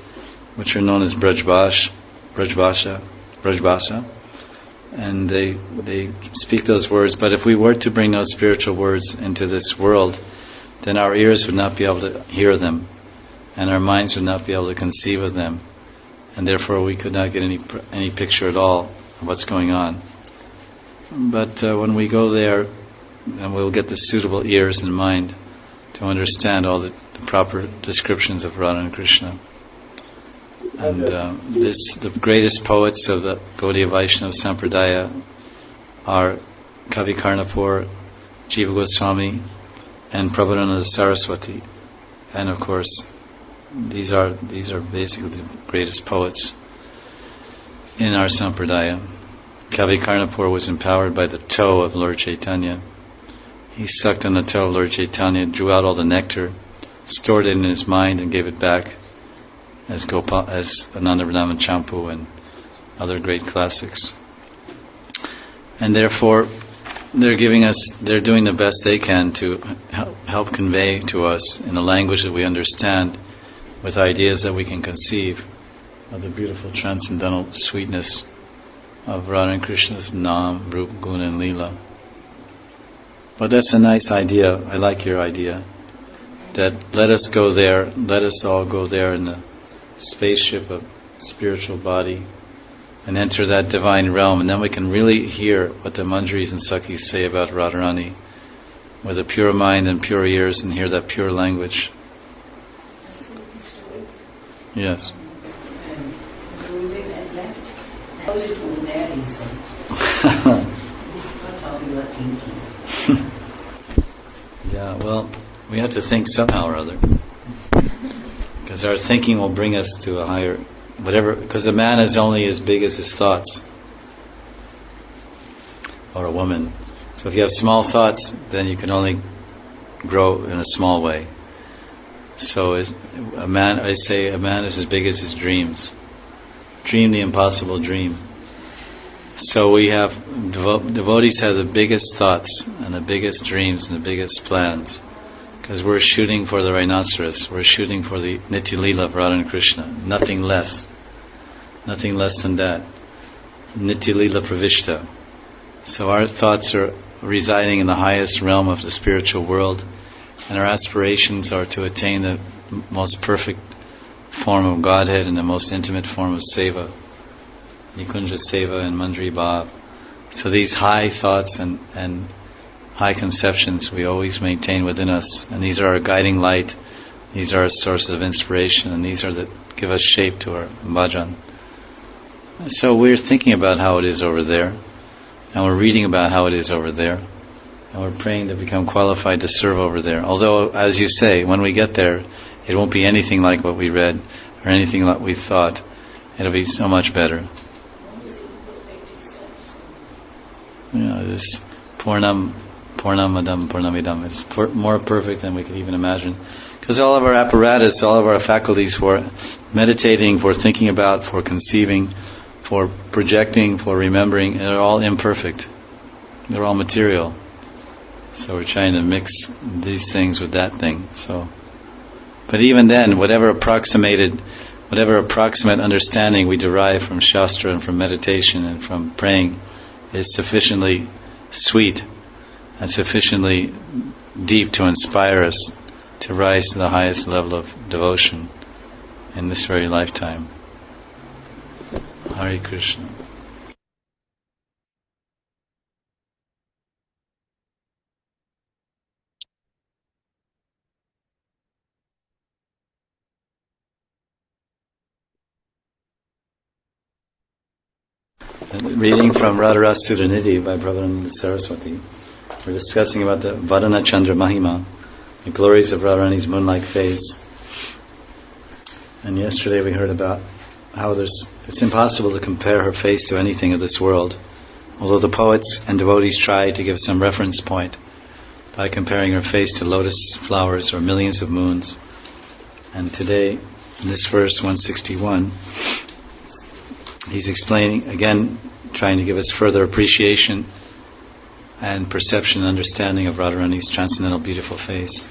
which are known as Brajbhasha, and they speak those words. But if we were to bring those spiritual words into this world, then our ears would not be able to hear them, and our minds would not be able to conceive of them, and therefore we could not get any picture at all of what's going on. But when we go there, then we'll get the suitable ears and mind to understand all the proper descriptions of Radha and Krishna. And the greatest poets of the Gaudiya Vaishnava Sampradaya are Kavi Karnapur, Jiva Goswami, and Prabhupada Saraswati. And of course, these are basically the greatest poets in our Sampradaya. Kavi Karnapur was empowered by the toe of Lord Chaitanya. He sucked on the toe of Lord Chaitanya, drew out all the nectar, stored it in his mind, and gave it back as Ananda Vrindavan Champu and other great classics. And therefore, they're doing the best they can to help convey to us in a language that we understand, with ideas that we can conceive, of the beautiful transcendental sweetness of Radha and Krishna's Nam, Rup, Guna and Leela. But that's a nice idea. I like your idea. That let us all go there in the spaceship of spiritual body and enter that divine realm, and then we can really hear what the Manjaris and Sakhis say about Radharani with a pure mind and pure ears, and hear that pure language. Yes. Gurudev had left. How was it over there, he said? This is not how we were thinking. Yeah, well, we have to think somehow or other, because our thinking will bring us to a higher whatever, because a man is only as big as his thoughts, or a woman. So if you have small thoughts, then you can only grow in a small way. So a man is as big as his dreams. Dream the impossible dream. So we have devotees have the biggest thoughts and the biggest dreams and the biggest plans, because we're shooting for the rhinoceros. We're shooting for the Nitya Leela of Radha and Krishna. Nothing less than that. Nitya Leela Pravishta. So our thoughts are residing in the highest realm of the spiritual world, and our aspirations are to attain the most perfect form of Godhead and the most intimate form of Seva, Nikunja Seva and Manjari Bhav. So these high thoughts and high conceptions we always maintain within us, and these are our guiding light, these are our sources of inspiration, and these are that give us shape to our bhajan. So we're thinking about how it is over there, and we're reading about how it is over there. And we're praying to become qualified to serve over there. Although, as you say, when we get there, it won't be anything like what we read or anything like we thought. It'll be so much better. It's Purnam Madam Purnamidam. It's more perfect than we could even imagine. Because all of our apparatus, all of our faculties for meditating, for thinking about, for conceiving, for projecting, for remembering, they're all imperfect. They're all material. So we're trying to mix these things with that thing. But even then, whatever approximate understanding we derive from Shastra and from meditation and from praying is sufficiently sweet and sufficiently deep to inspire us to rise to the highest level of devotion in this very lifetime. Hare Krishna. Reading from Radharasa Sudhanidhi by Prabhupada Saraswati. We're discussing about the Vadana Chandra Mahima, the glories of Radharani's moon-like face. And yesterday we heard about how it's impossible to compare her face to anything of this world, although the poets and devotees try to give some reference point by comparing her face to lotus flowers or millions of moons. And today, in this verse 161, he's explaining, again, trying to give us further appreciation and perception and understanding of Radharani's transcendental beautiful face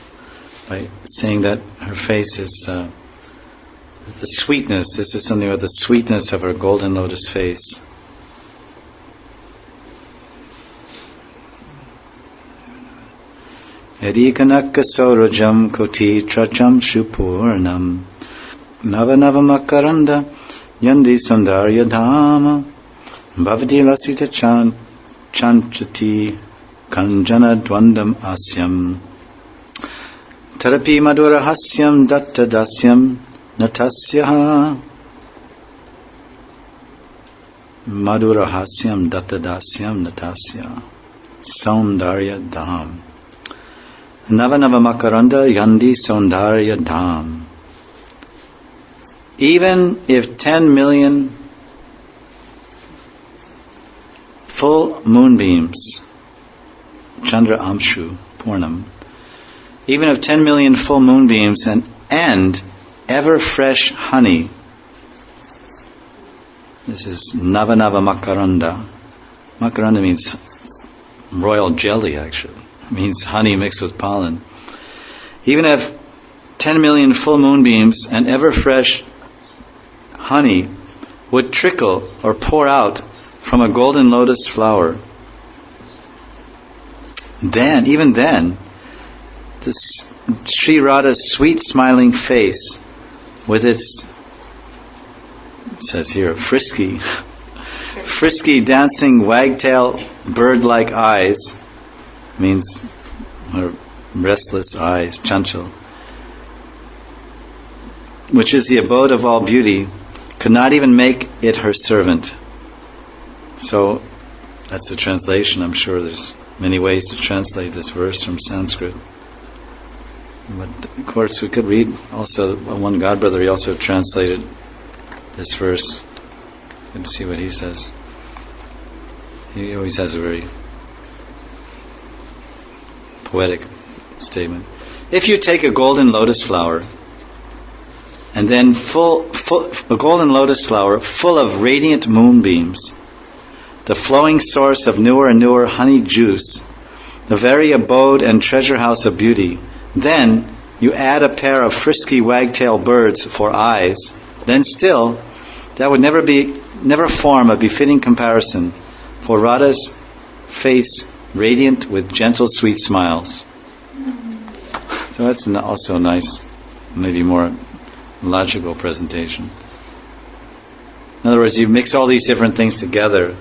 by saying that her face is the sweetness. This is something about the sweetness of her golden lotus face. Edikanaka sorajam koti tracham shupurnam navanavamakaranda yandi sandarya dhama bhavati lasita chanchati kanjana dwandam asyam tarapi madura hasyam datta dasyam natasya madura hasyam datta dasyam natasya saundarya dham navanava makaranda yandi saundarya dham. Even if 10 million full moonbeams, Chandra Amshu, Purnam, even if 10 million full moonbeams and ever fresh honey, this is Navanava Makaranda. Makaranda means royal jelly, actually. It means honey mixed with pollen. Even if 10 million full moonbeams and ever fresh honey would trickle or pour out from a golden lotus flower, even then, this Sri Radha's sweet smiling face with its, it says here, frisky dancing wagtail bird-like eyes, means her restless eyes, chanchal, which is the abode of all beauty, could not even make it her servant. So that's the translation. I'm sure there's many ways to translate this verse from Sanskrit. But of course we could read also, one godbrother, he also translated this verse. You can see what he says. He always has a very poetic statement. If you take a golden lotus flower and then a golden lotus flower full of radiant moonbeams, the flowing source of newer and newer honey juice, the very abode and treasure house of beauty, then you add a pair of frisky wagtail birds for eyes, then still that would never form a befitting comparison for Radha's face radiant with gentle sweet smiles. So that's also a nice, maybe more logical presentation. In other words, you mix all these different things together.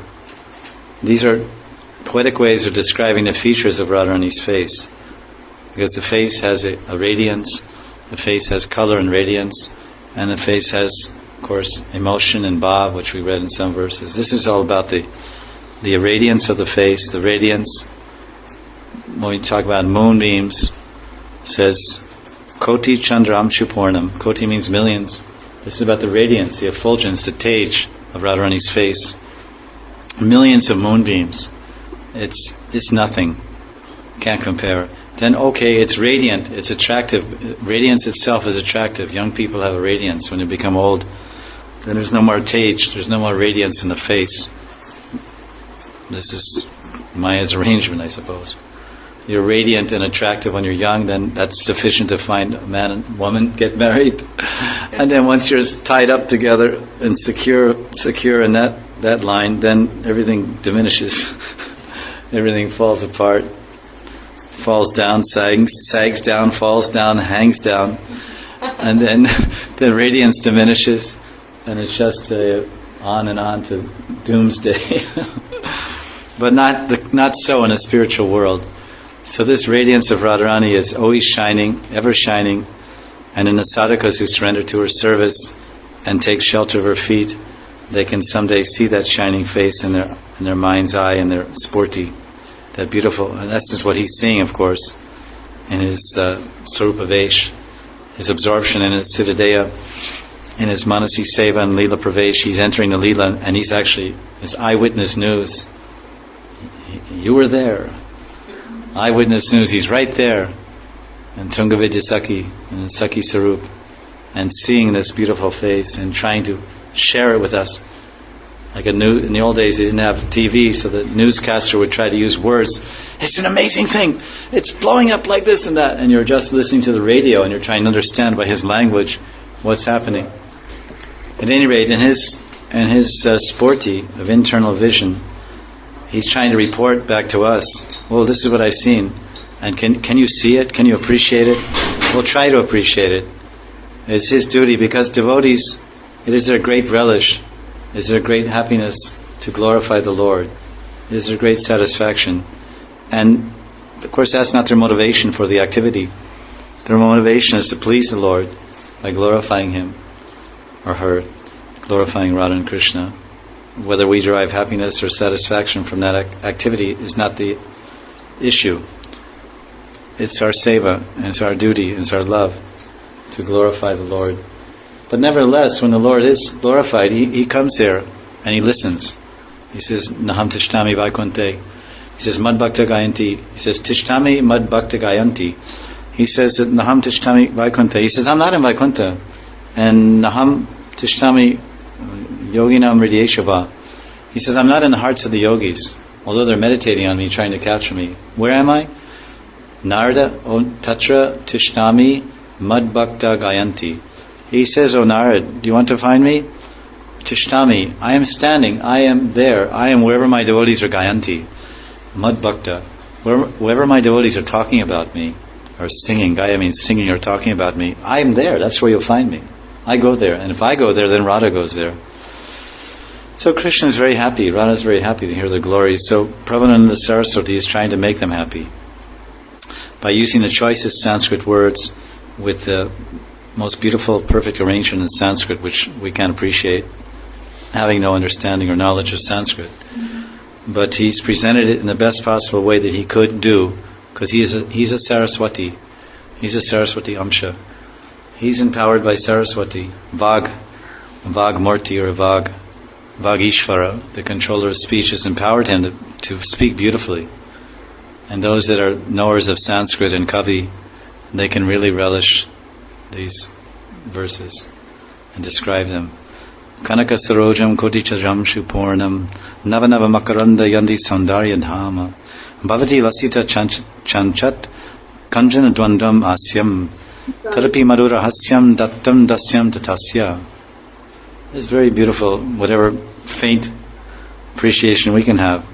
These are poetic ways of describing the features of Radharani's face. Because the face has a radiance, the face has color and radiance, and the face has, of course, emotion and bhav, which we read in some verses. This is all about the radiance of the face, the radiance, when we talk about moonbeams, says Koti Chandram Shupurnam. Koti means millions. This is about the radiance, the effulgence, the tej of Radharani's face. Millions of moonbeams. It's nothing. Can't compare. Then okay, it's radiant, it's attractive. Radiance itself is attractive. Young people have a radiance. When they become old, then there's no more tej, there's no more radiance in the face. This is Maya's arrangement, I suppose. You're radiant and attractive when you're young, then that's sufficient to find a man and woman, get married. And then once you're tied up together and secure in that line, then everything diminishes. Everything falls apart, falls down, sags down, falls down, hangs down. And then the radiance diminishes, and it's just on and on to doomsday. But not so in a spiritual world. So this radiance of Radharani is always shining, ever shining, and in the sadhakas who surrender to her service and take shelter of her feet, they can someday see that shining face in their mind's eye and their sporti, that beautiful. And that's just what he's seeing, of course, in his Sarupa Vesh, his absorption in his Siddhadeha, in his Manasi Seva and Leela Pravesh. He's entering the Leela, and he's actually, his eyewitness news. You were there. Eyewitness news, he's right there. And Tungavidya Sakhi, and Sakhi Sarup, and seeing this beautiful face and trying to share it with us. Like in the old days, they didn't have TV, so the newscaster would try to use words. It's an amazing thing. It's blowing up like this and that. And you're just listening to the radio and you're trying to understand by his language what's happening. At any rate, in his sporti of internal vision, he's trying to report back to us, well, this is what I've seen. And can you see it? Can you appreciate it? We'll try to appreciate it. It's his duty, because devotees, it is their great relish, it is their great happiness to glorify the Lord. It is their great satisfaction. And, of course, that's not their motivation for the activity. Their motivation is to please the Lord by glorifying Him or her, glorifying Radha and Krishna. Whether we derive happiness or satisfaction from that activity is not the issue. It's our seva, and it's our duty, and it's our love to glorify the Lord. But nevertheless, when the Lord is glorified, He comes here and He listens. He says, Naham tishtami vaikunte. He says, Mad bhakta gayanti. He says, Tishtami mad bhakta gayanti. He says that Naham tishtami vaikunte. He says, I'm not in Vaikuntha. And Naham tishtami yoginam hridayeshava. He says, I'm not in the hearts of the yogis, although they're meditating on me, trying to capture me. Where am I? Narada tatra tishtami mad bhakta gayanti. He says, O Narad, do you want to find me? Tishtami, I am standing, I am there, I am wherever my devotees are gayanti. Mad bhakta, wherever my devotees are talking about me, or singing, Gaya means singing or talking about me, I am there, that's where you'll find me. I go there, and if I go there, then Radha goes there. So Krishna is very happy, Radha is very happy to hear the glories. So Prabhupada Saraswati is trying to make them happy by using the choicest Sanskrit words with the most beautiful, perfect arrangement in Sanskrit, which we can't appreciate, having no understanding or knowledge of Sanskrit. But he's presented it in the best possible way that he could do, because he's a Saraswati. He's a Saraswati Amsha. He's empowered by Saraswati. Vag Murti, or Vagishvara, the controller of speech, has empowered him to speak beautifully. And those that are knowers of Sanskrit and Kavi, they can really relish these verses and describe them. Kanaka sarojam kotichajam shupurnam navanava makaranda yandi saundarya dhama bhavati lasita chanchat kanjana dwandam asyam tarapi madura hasyam dattam dasyam tatasya. It's very beautiful, whatever faint appreciation we can have.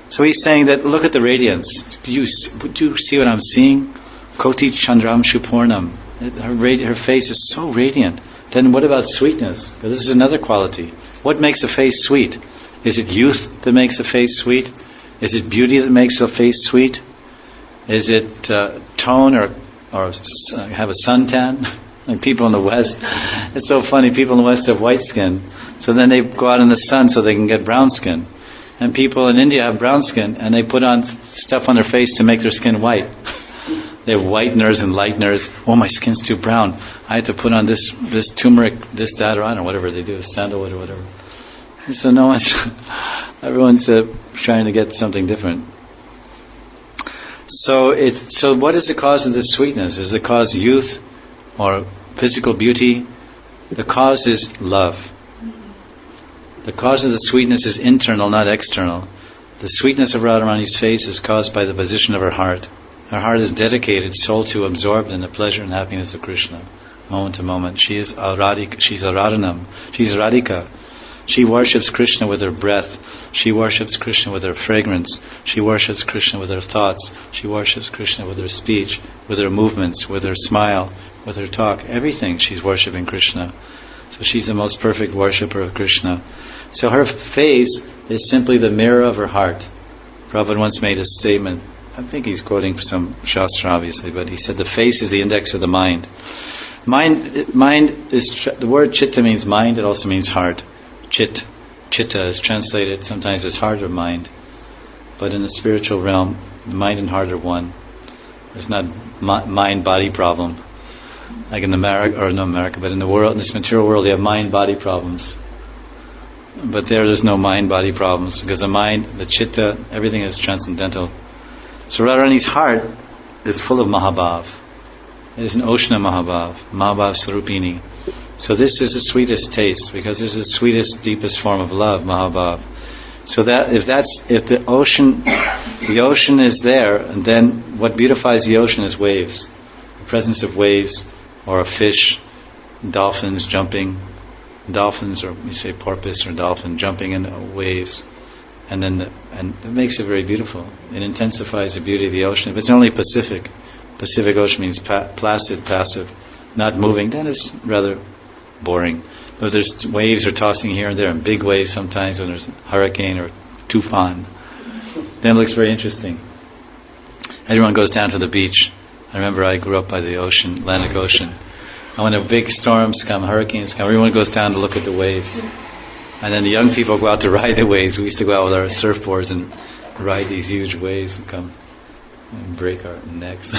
So he's saying that, look at the radiance. Do you see what I'm seeing? Koti chandram shupurnam. Her face is so radiant. Then what about sweetness? Because this is another quality. What makes a face sweet? Is it youth that makes a face sweet? Is it beauty that makes a face sweet? Is it tone or have a suntan? Like people in the West, it's so funny, people in the West have white skin. So then they go out in the sun so they can get brown skin. And people in India have brown skin, and they put on stuff on their face to make their skin white. They have whiteners and lighteners. Oh, my skin's too brown. I have to put on this turmeric, this, that, or I don't know, whatever they do, sandalwood or whatever. And so everyone's trying to get something different. So what is the cause of this sweetness? Is the cause youth or physical beauty? The cause is love. The cause of the sweetness is internal, not external. The sweetness of Radharani's face is caused by the position of her heart. Her heart is dedicated, soul to, absorbed in the pleasure and happiness of Krishna, moment to moment. She is she's a Radhanam. She's Radhika. She worships Krishna with her breath. She worships Krishna with her fragrance. She worships Krishna with her thoughts. She worships Krishna with her speech, with her movements, with her smile, with her talk. Everything she's worshipping Krishna. So she's the most perfect worshipper of Krishna. So her face is simply the mirror of her heart. Prabhupada once made a statement. I think he's quoting some Shastra, obviously, but he said the face is the index of the mind. Mind is, the word chitta means mind, it also means heart. Chitta is translated sometimes as heart or mind. But in the spiritual realm, mind and heart are one. There's not mind-body problem. Like in America, but in the world, in this material world, you have mind-body problems. But there's no mind-body problems, because the mind, the chitta, everything is transcendental. So Radharani's heart is full of Mahabhav. It is an ocean of Mahabhav Swarupini. So this is the sweetest taste, because this is the sweetest, deepest form of love, Mahabhav. So that if the ocean is there, and then what beautifies the ocean is waves, the presence of waves, or a fish, dolphins jumping, or you say porpoise or dolphin jumping in the waves, and it makes it very beautiful. It intensifies the beauty of the ocean. If it's only Pacific Ocean means placid, passive, not moving, then it's rather boring. But there's waves are tossing here and there, and big waves sometimes when there's a hurricane or tufan, then it looks very interesting. Everyone goes down to the beach. I remember I grew up by the ocean, Atlantic Ocean. And when the big storms come, hurricanes come, everyone goes down to look at the waves. And then the young people go out to ride the waves. We used to go out with our surfboards and ride these huge waves and come and break our necks.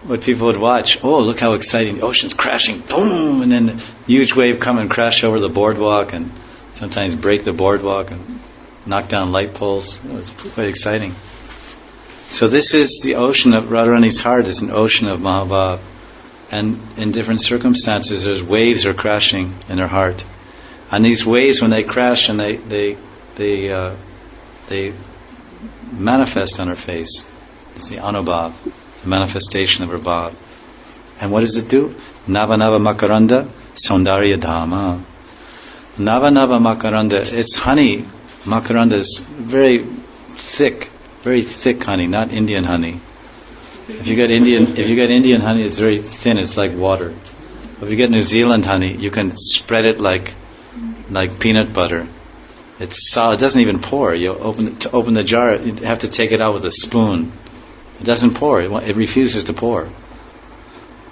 But people would watch, oh, look how exciting, the ocean's crashing, boom, and then the huge wave come and crash over the boardwalk and sometimes break the boardwalk and knock down light poles. It was quite exciting. So this is the ocean of Radharani's heart, is an ocean of Mahabhav. And in different circumstances, there's waves are crashing in her heart. And these waves, when they crash and they manifest on her face, it's the anubhav, the manifestation of her bhav. And what does it do? Nava Nava Makaranda Saundarya Dhama. Nava Nava Makaranda, it's honey. Makaranda is very thick honey, not Indian honey. If you get Indian honey, it's very thin. It's like water. If you get New Zealand honey, you can spread it like peanut butter. It's solid. It doesn't even pour. You open the jar. You have to take it out with a spoon. It doesn't pour. It refuses to pour.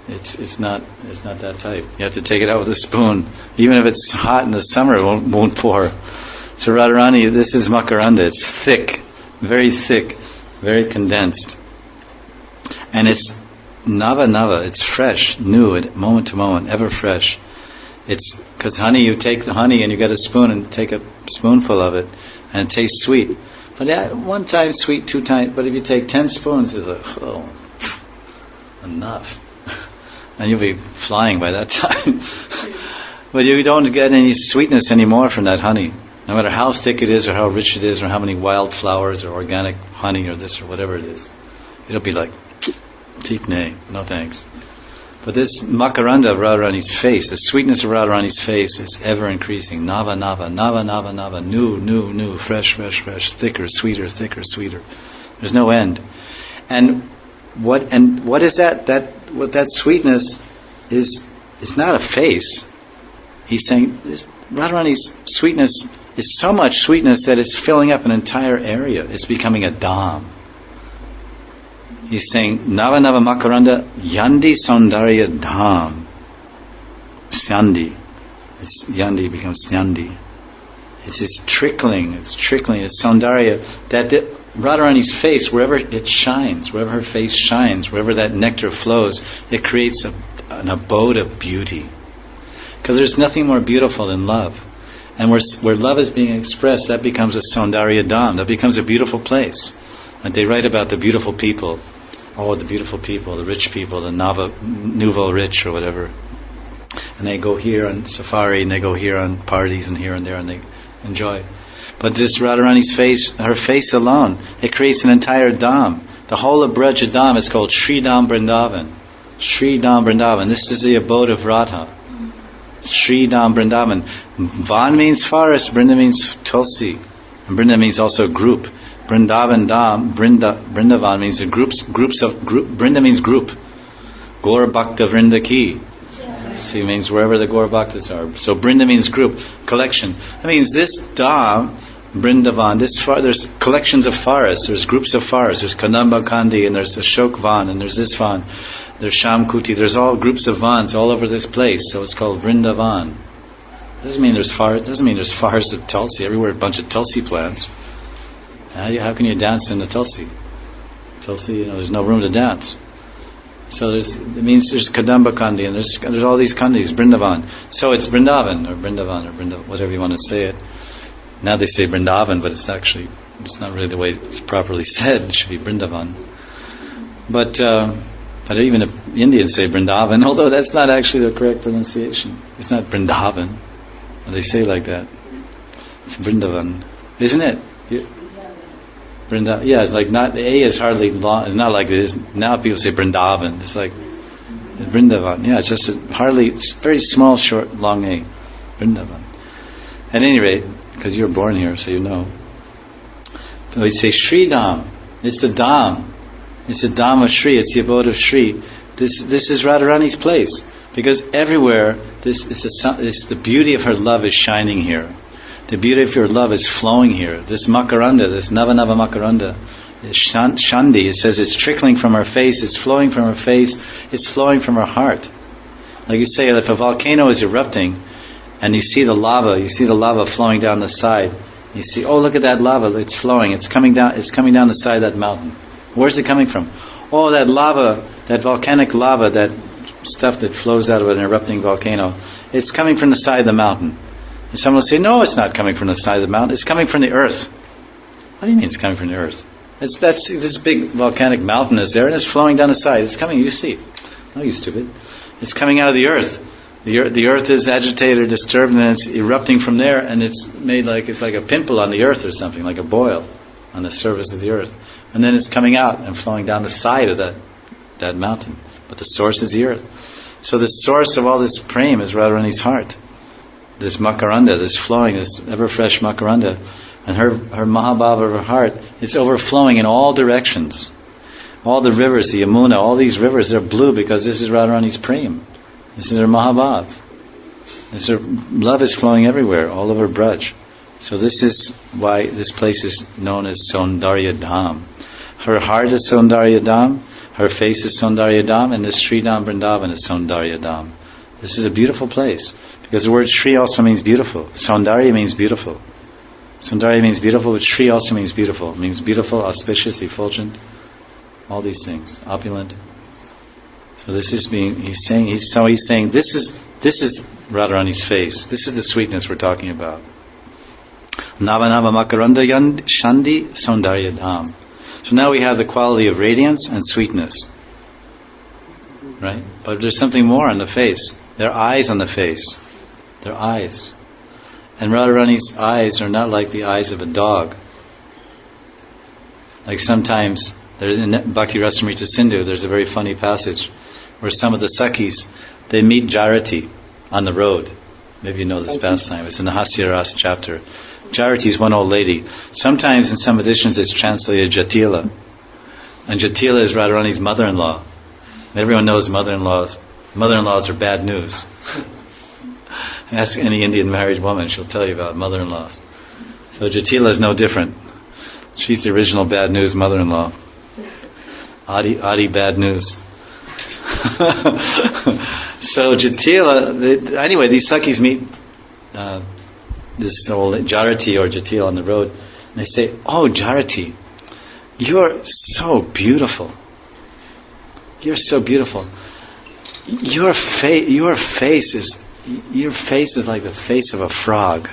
It's not that type. You have to take it out with a spoon. Even if it's hot in the summer, it won't pour. So Radharani, this is Makaranda. It's thick, very condensed. And it's nava, it's fresh, new, moment to moment, ever fresh. It's because honey, you take the honey and you get a spoon and take a spoonful of it, and it tastes sweet. But one time sweet, 2 times. But if you take 10 spoons, it's like, enough, and you'll be flying by that time. But you don't get any sweetness anymore from that honey, no matter how thick it is, or how rich it is, or how many wild flowers, or organic honey, or this, or whatever it is. It'll be like, nay, no thanks. But this Makaranda of Radharani's face, the sweetness of Radharani's face is ever increasing. Nava, new, fresh, thicker, sweeter. There's no end. And what is that? What that sweetness is, it's not a face. He's saying this, Radharani's sweetness is so much sweetness that it's filling up an entire area. It's becoming a dham. He's saying, Nava Makaranda Yandi Saundarya Dham. Syandi. It's Yandi becomes Syandi. It's this trickling, it's Saundarya, that the Radharani's face, wherever it shines, wherever her face shines, wherever that nectar flows, it creates an abode of beauty. Because there's nothing more beautiful than love. And where love is being expressed, that becomes a Saundarya Dham, that becomes a beautiful place. And they write about the beautiful people. Oh, the beautiful people, the rich people, the nouveau rich or whatever. And they go here on safari, and they go here on parties, and here and there, and they enjoy. But just Radharani's face, her face alone, it creates an entire Dham. The whole of Braja Dham is called Sri Dham Vrindavan. Sri Dham Vrindavan. This is the abode of Radha. Sri Dham Vrindavan. Van means forest, Vrinda means Tulsi. And Vrinda means also group. Vrindavan Dham, Vrindavan means Vrinda means group. Gaur Bhakta Vrinda Ki. See, it means wherever the Gaur Bhaktas are. So Vrinda means group, collection. That means this Dham, Vrindavan, there's collections of forests, there's groups of forests, there's Kadamba Kandi, and there's Ashok Van, and there's this Van, there's Shamkuti, there's all groups of Vans all over this place, so it's called Vrindavan. Doesn't mean there's forests of Tulsi, everywhere a bunch of Tulsi plants. How can you dance in the Tulsi? Tulsi, there's no room to dance. So it means there's Kadamba Kandi, and there's all these Kandis, Vrindavan. So it's Vrindavan, or Vrindavan, whatever you want to say it. Now they say Vrindavan, but it's not really the way it's properly said. It should be Vrindavan. But even if Indians say Vrindavan, although that's not actually the correct pronunciation. It's not Vrindavan. They say like that. It's Vrindavan. Isn't it? Yeah, it's like not, the A is hardly long, it's not like it is, now people say Vrindavan, it's like Vrindavan, yeah, it's just it's very small, short, long A, Vrindavan. At any rate, because you were born here, so you know. But we say Sri Dham, it's the Dham of Sri, it's the abode of Sri. This is Radharani's place, because everywhere, the beauty of her love is shining here. The beauty of your love is flowing here. This Makaranda, this Nava Makaranda, Shandi, it says it's trickling from her face, it's flowing from her face, it's flowing from her heart. Like you say, if a volcano is erupting, and you see the lava flowing down the side, you see, oh, look at that lava, it's flowing, it's coming down the side of that mountain. Where's it coming from? Oh, that lava, that volcanic lava, that stuff that flows out of an erupting volcano, it's coming from the side of the mountain. And someone will say, no, it's not coming from the side of the mountain, it's coming from the earth. What do you mean it's coming from the earth? This big volcanic mountain is there, and it's flowing down the side. It's coming, you see. No, you stupid. It's coming out of the earth. The earth is agitated or disturbed, and it's erupting from there, and it's like a pimple on the earth or something, like a boil on the surface of the earth. And then it's coming out and flowing down the side of that mountain. But the source is the earth. So the source of all this prema is Radharani's heart. This Makaranda, this flowing, this ever-fresh Makaranda, and her Mahabhava of her heart, it's overflowing in all directions. All the rivers, the Yamuna, all these rivers, they're blue because this is Radharani's prema. This is her Mahabhav. Her love is flowing everywhere, all over Braj. So this is why this place is known as Saundarya Dham. Her heart is Saundarya Dham, her face is Saundarya Dham, and this Sri Dham Vrindavan is Saundarya Dham. This is a beautiful place. Because the word Shri also means beautiful. Saundarya means beautiful. Saundarya means beautiful, but Shri also means beautiful. It means beautiful, auspicious, effulgent, all these things, opulent. So this is he's saying this is Radharani's face. This is the sweetness we're talking about. Nava Makaranda Shandi Saundarya Dham. So now we have the quality of radiance and sweetness. Right? But there's something more on the face. There are eyes on the face. Their eyes. And Radharani's eyes are not like the eyes of a dog. Like sometimes, there's in Bhakti Rasamrita Sindhu, there's a very funny passage where some of the Sakhis, they meet Jarati on the road. Maybe you know this pastime. It's in the Hasya Ras chapter. Jarati is one old lady. Sometimes in some editions it's translated Jatila. And Jatila is Radharani's mother-in-law. And everyone knows mother-in-laws. Mother-in-laws are bad news. Ask any Indian married woman, she'll tell you about mother-in-laws. So Jatila is no different. She's the original bad news mother-in-law. Adi bad news. So Jatila, anyway, these Sakhis meet this old Jarati or Jatil on the road, and they say, "Oh, Jarati, you're so beautiful. You're so beautiful. Your face is like the face of a frog.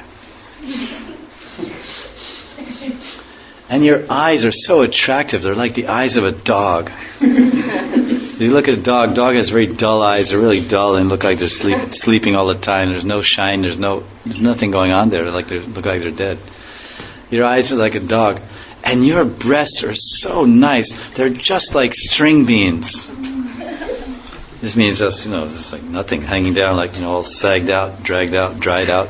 And your eyes are so attractive. They're like the eyes of a dog." If you look at a dog has very dull eyes. They're really dull and look like they're sleeping all the time. There's no shine. There's nothing going on there. They look like they're dead. Your eyes are like a dog. And your breasts are so nice. They're just like string beans. This means just like nothing, hanging down, like, all sagged out, dragged out, dried out.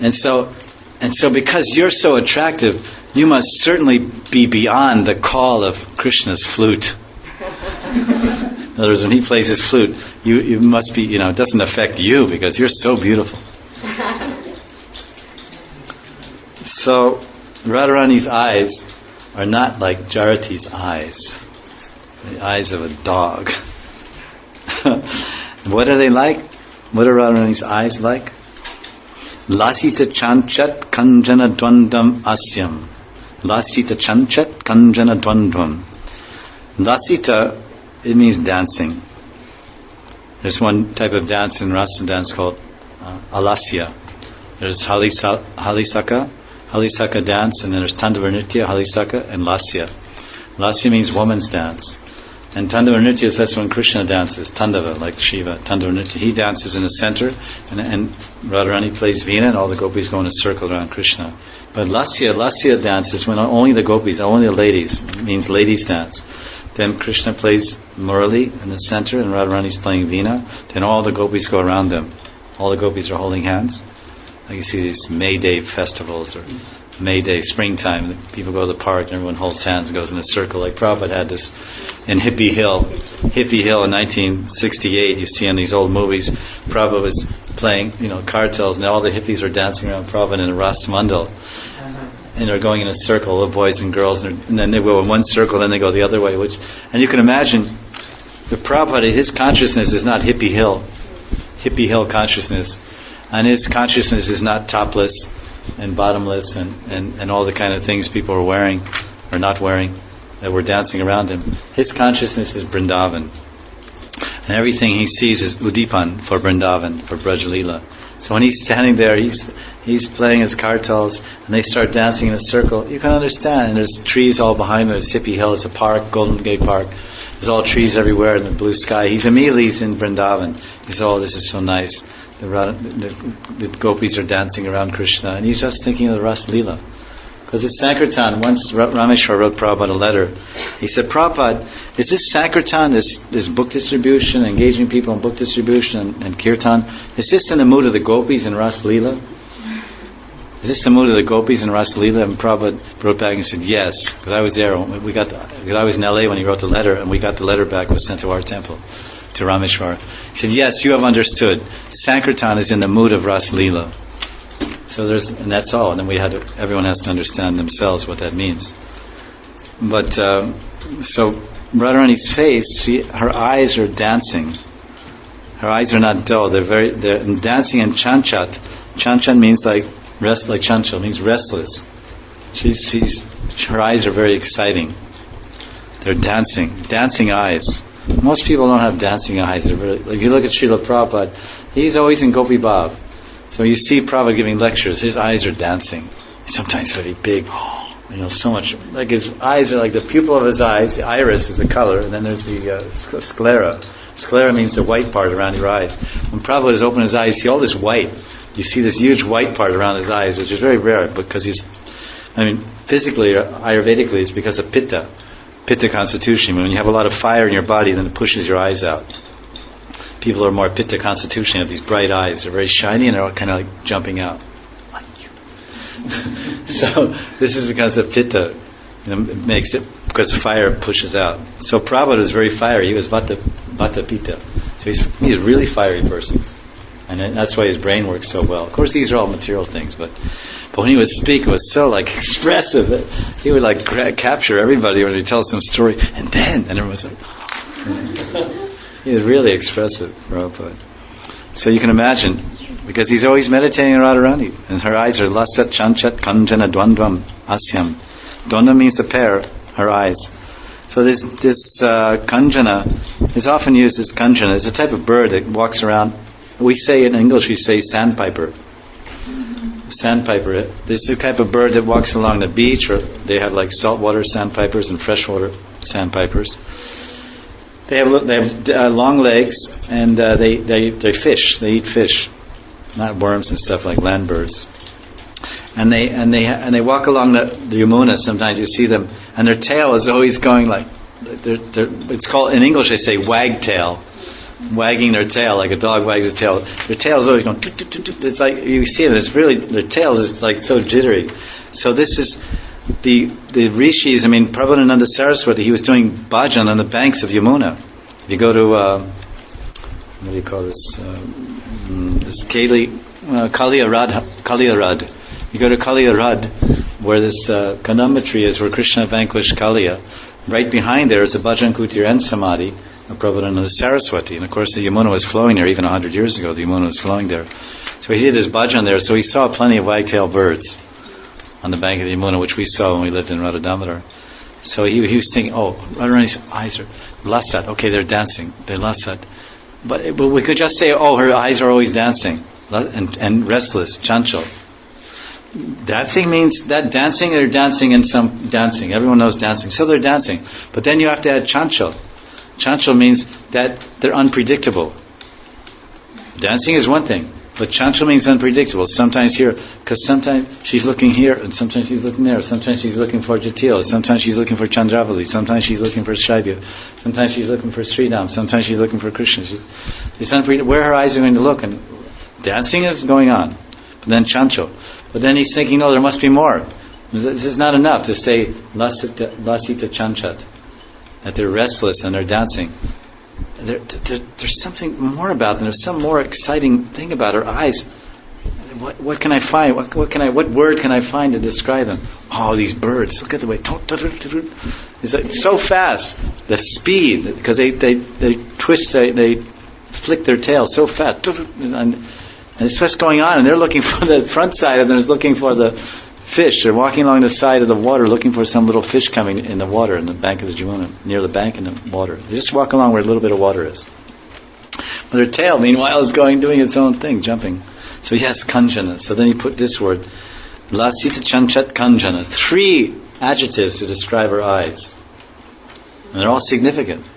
and so because you're so attractive, you must certainly be beyond the call of Krishna's flute. In other words, when he plays his flute, you must be, it doesn't affect you because you're so beautiful. So Radharani's eyes are not like Jarati's eyes. The eyes of a dog. What are they like? What are Radharani's eyes like? Lasita chanchat kanjana dwandam asyam. Lasita chanchat kanjana dwandam. Lasita, it means dancing. There's one type of dance in Rasa dance called alasya. There's Halisaka dance, and then there's Tandava Nritya, Halisaka, and Lasya. Lasya means woman's dance. And Tandava Nritya is that's when Krishna dances, Tandava, like Shiva, Tandava Nritya. He dances in the center, and Radharani plays Veena, and all the gopis go in a circle around Krishna. But Lasya dance is when only the gopis, only the ladies, it means ladies dance. Then Krishna plays Murali in the center, and Radharani's playing Veena. Then all the gopis go around them. All the gopis are holding hands. Like you see these May Day festivals, or May Day, springtime, people go to the park and everyone holds hands and goes in a circle. Like Prabhupada had this in Hippie Hill in 1968. You see in these old movies, Prabhupada was playing, cartels, and all the hippies were dancing around Prabhupada in a Ras Mandal. And they're going in a circle, the boys and girls, and then they go in one circle, then they go the other way. And you can imagine, the Prabhupada, his consciousness is not Hippie Hill consciousness. And his consciousness is not topless and bottomless and all the kind of things people are wearing or not wearing that were dancing around him. His consciousness is Vrindavan. And everything he sees is Udipan for Vrindavan, for Braj Leela. So when he's standing there, he's playing his kartals, and they start dancing in a circle. You can understand. And there's trees all behind them. There's Hippie Hill. It's a park, Golden Gate Park. There's all trees everywhere in the blue sky. He's in Vrindavan. He says, "Oh, this is so nice." The gopis are dancing around Krishna, and he's just thinking of the Ras Leela. Because it's Sankirtan. Once Rameshwar wrote Prabhupada a letter. He said, "Prabhupada, is this Sankirtan, this book distribution, engaging people in book distribution and kirtan, is this in the mood of the gopis in Ras Leela? Is this the mood of the gopis in Ras Leela?" And Prabhupada wrote back and said, "Yes," because I was there. Because I was in LA when he wrote the letter, and we got the letter back, was sent to our temple, to Rameshwar. He said, "Yes, you have understood. Sankirtan is in the mood of Ras Leela." So and that's all. And then everyone has to understand themselves what that means. But so Radharani's face, her eyes are dancing. Her eyes are not dull. They're dancing in chanchat. Chanchat means like chanchal means restless. Her eyes are very exciting. They're dancing eyes. Most people don't have dancing eyes. They're really, if you look at Srila Prabhupada, he's always in Gopi Bhav. So you see Prabhupada giving lectures, his eyes are dancing. He's sometimes very big. So much. Like his eyes are like the pupil of his eyes, the iris is the color, and then there's the sclera. Sclera means the white part around your eyes. When Prabhupada has opened his eyes, you see all this white. You see this huge white part around his eyes, which is very rare because physically or Ayurvedically, it's because of Pitta constitution. When you have a lot of fire in your body, then it pushes your eyes out. People who are more Pitta constitution have these bright eyes. They're very shiny and they're kind of like jumping out. Like you. So this is because of Pitta. It makes it, because fire pushes out. So Prabhupada was very fiery. He was Vata Pitta. So he's a really fiery person. And that's why his brain works so well. Of course, these are all material things, but when he would speak, it was so like expressive. He would like capture everybody when he tells some story, and everyone was like, he was really expressive, Prabhupada. So you can imagine because he's always meditating on Radharani, and her eyes are lasat chanchat kanjana dvandvam asyam. Dvandva means the pair, her eyes. So this kanjana is often used as kanjana. It's a type of bird that walks around. We say in English, we say sandpiper. Sandpiper. This is a type of bird that walks along the beach, or they have like saltwater sandpipers and freshwater sandpipers. They have long legs, and they fish. They eat fish, not worms and stuff like land birds. And they walk along the Yamuna. Sometimes you see them, and their tail is always going like it's called in English. They say wagtail, wagging their tail like a dog wags its tail. Their tail is always going. It's like you see it. It's really their tails is like so jittery. So this is the rishis. I mean, Prabhupada Saraswati. He was doing bhajan on the banks of Yamuna. If you go to what do you call this? This Kaliyarad. You go to Kaliyarad, where this Kanamba is, where Krishna vanquished Kaliya. Right behind there is the Bhajan Kutir and Samadhi of Prabhupada Saraswati. And of course the Yamuna was flowing there, even 100 years ago the Yamuna was flowing there. So he did his bhajan there, so he saw plenty of wagtail birds on the bank of the Yamuna, which we saw when we lived in Dhira Damodara. So he was thinking, oh, Radharani's eyes are lasat. Okay, they're dancing. They're lasat. But we could just say, oh, her eyes are always dancing and restless, chanchal. Dancing means that dancing, they're dancing in some dancing. Everyone knows dancing. So they're dancing. But then you have to add chanchal. Chanchal means that they're unpredictable. Dancing is one thing, but chanchal means unpredictable. Sometimes here, because sometimes she's looking here, and sometimes she's looking there. Sometimes she's looking for Jatila. Sometimes she's looking for Chandravali. Sometimes she's looking for Shaibya. Sometimes she's looking for Sridham. Sometimes she's looking for Krishna. It's unpredictable where her eyes are going to look. And dancing is going on. But then chanchal. But then he's thinking, no, there must be more. This is not enough to say lasita chanchat, that they're restless and they're dancing. There's something more about them. There's some more exciting thing about her eyes. What can I find? What word can I find to describe them? Oh, these birds! Look at the way. It's like so fast. The speed, because they twist, they flick their tail so fast. And it's just going on, and they're looking for the front side of them is looking for the fish. They're walking along the side of the water looking for some little fish coming in the water in the bank of the Jamuna, near the bank in the water. They just walk along where a little bit of water is. But their tail, meanwhile, is doing its own thing, jumping. So yes, kanjana. So then he put this word, lasita chanchat kanjana. 3 adjectives to describe her eyes. And they're all significant.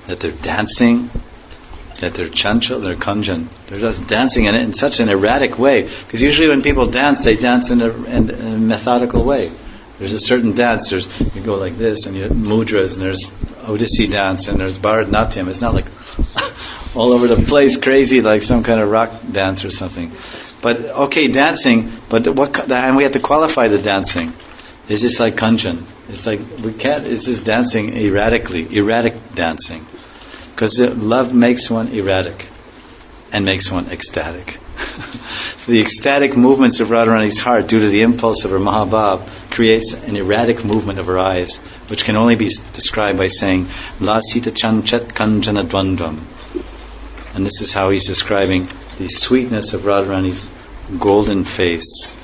That they're dancing, that they're chanchal, they're kanjan. They're just dancing in such an erratic way. Because usually when people dance, they dance in a methodical way. There's a certain dance. You go like this, and you have mudras, and there's Odissi dance, and there's Bharatnatyam. It's not like all over the place, crazy, like some kind of rock dance or something. But okay, dancing. But and we have to qualify the dancing. Is this like kanjan? It's like we can't. Is this dancing erratic dancing? Because love makes one erratic and makes one ecstatic. So the ecstatic movements of Radharani's heart, due to the impulse of her Mahabhav, creates an erratic movement of her eyes, which can only be described by saying, La Sita Chanchat Kanjana Dvandvam. And this is how he's describing the sweetness of Radharani's golden face.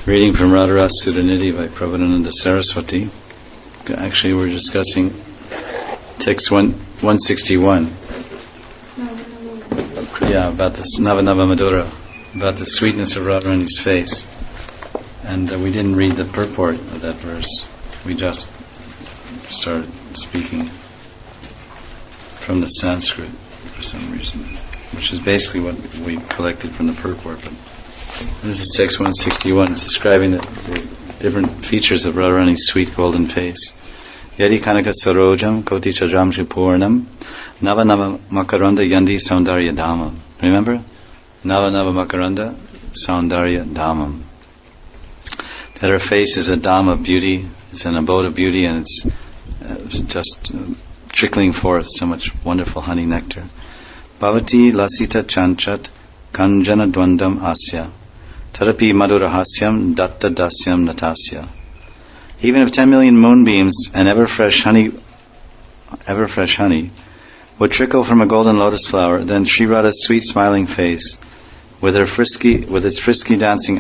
Reading from Radharasa Sudhanidhi by Prabhupada Saraswati. Actually, we're discussing text 161. Yeah, about this Nava Nava Madhura, about the sweetness of Radharani's face. And we didn't read the purport of that verse. We just started speaking from the Sanskrit for some reason, which is basically what we collected from the purport. But this is text 161. It's describing the different features of Radharani's sweet golden face. Yadi kanaka sarojam koti chajam shupurnam nava nava makaranda yandi saundarya dhamam. Remember? Nava nava makaranda saundarya dhamam. That her face is a dham of beauty, it's an abode of beauty, and it's just trickling forth so much wonderful honey nectar. Bhavati lasita chanchat kanjana dwandam asya tarapi madurahasyam datta dasyam natasya. Even if 10 million moonbeams and ever fresh honey would trickle from a golden lotus flower, then Sri Radha's sweet smiling face, with its frisky dancing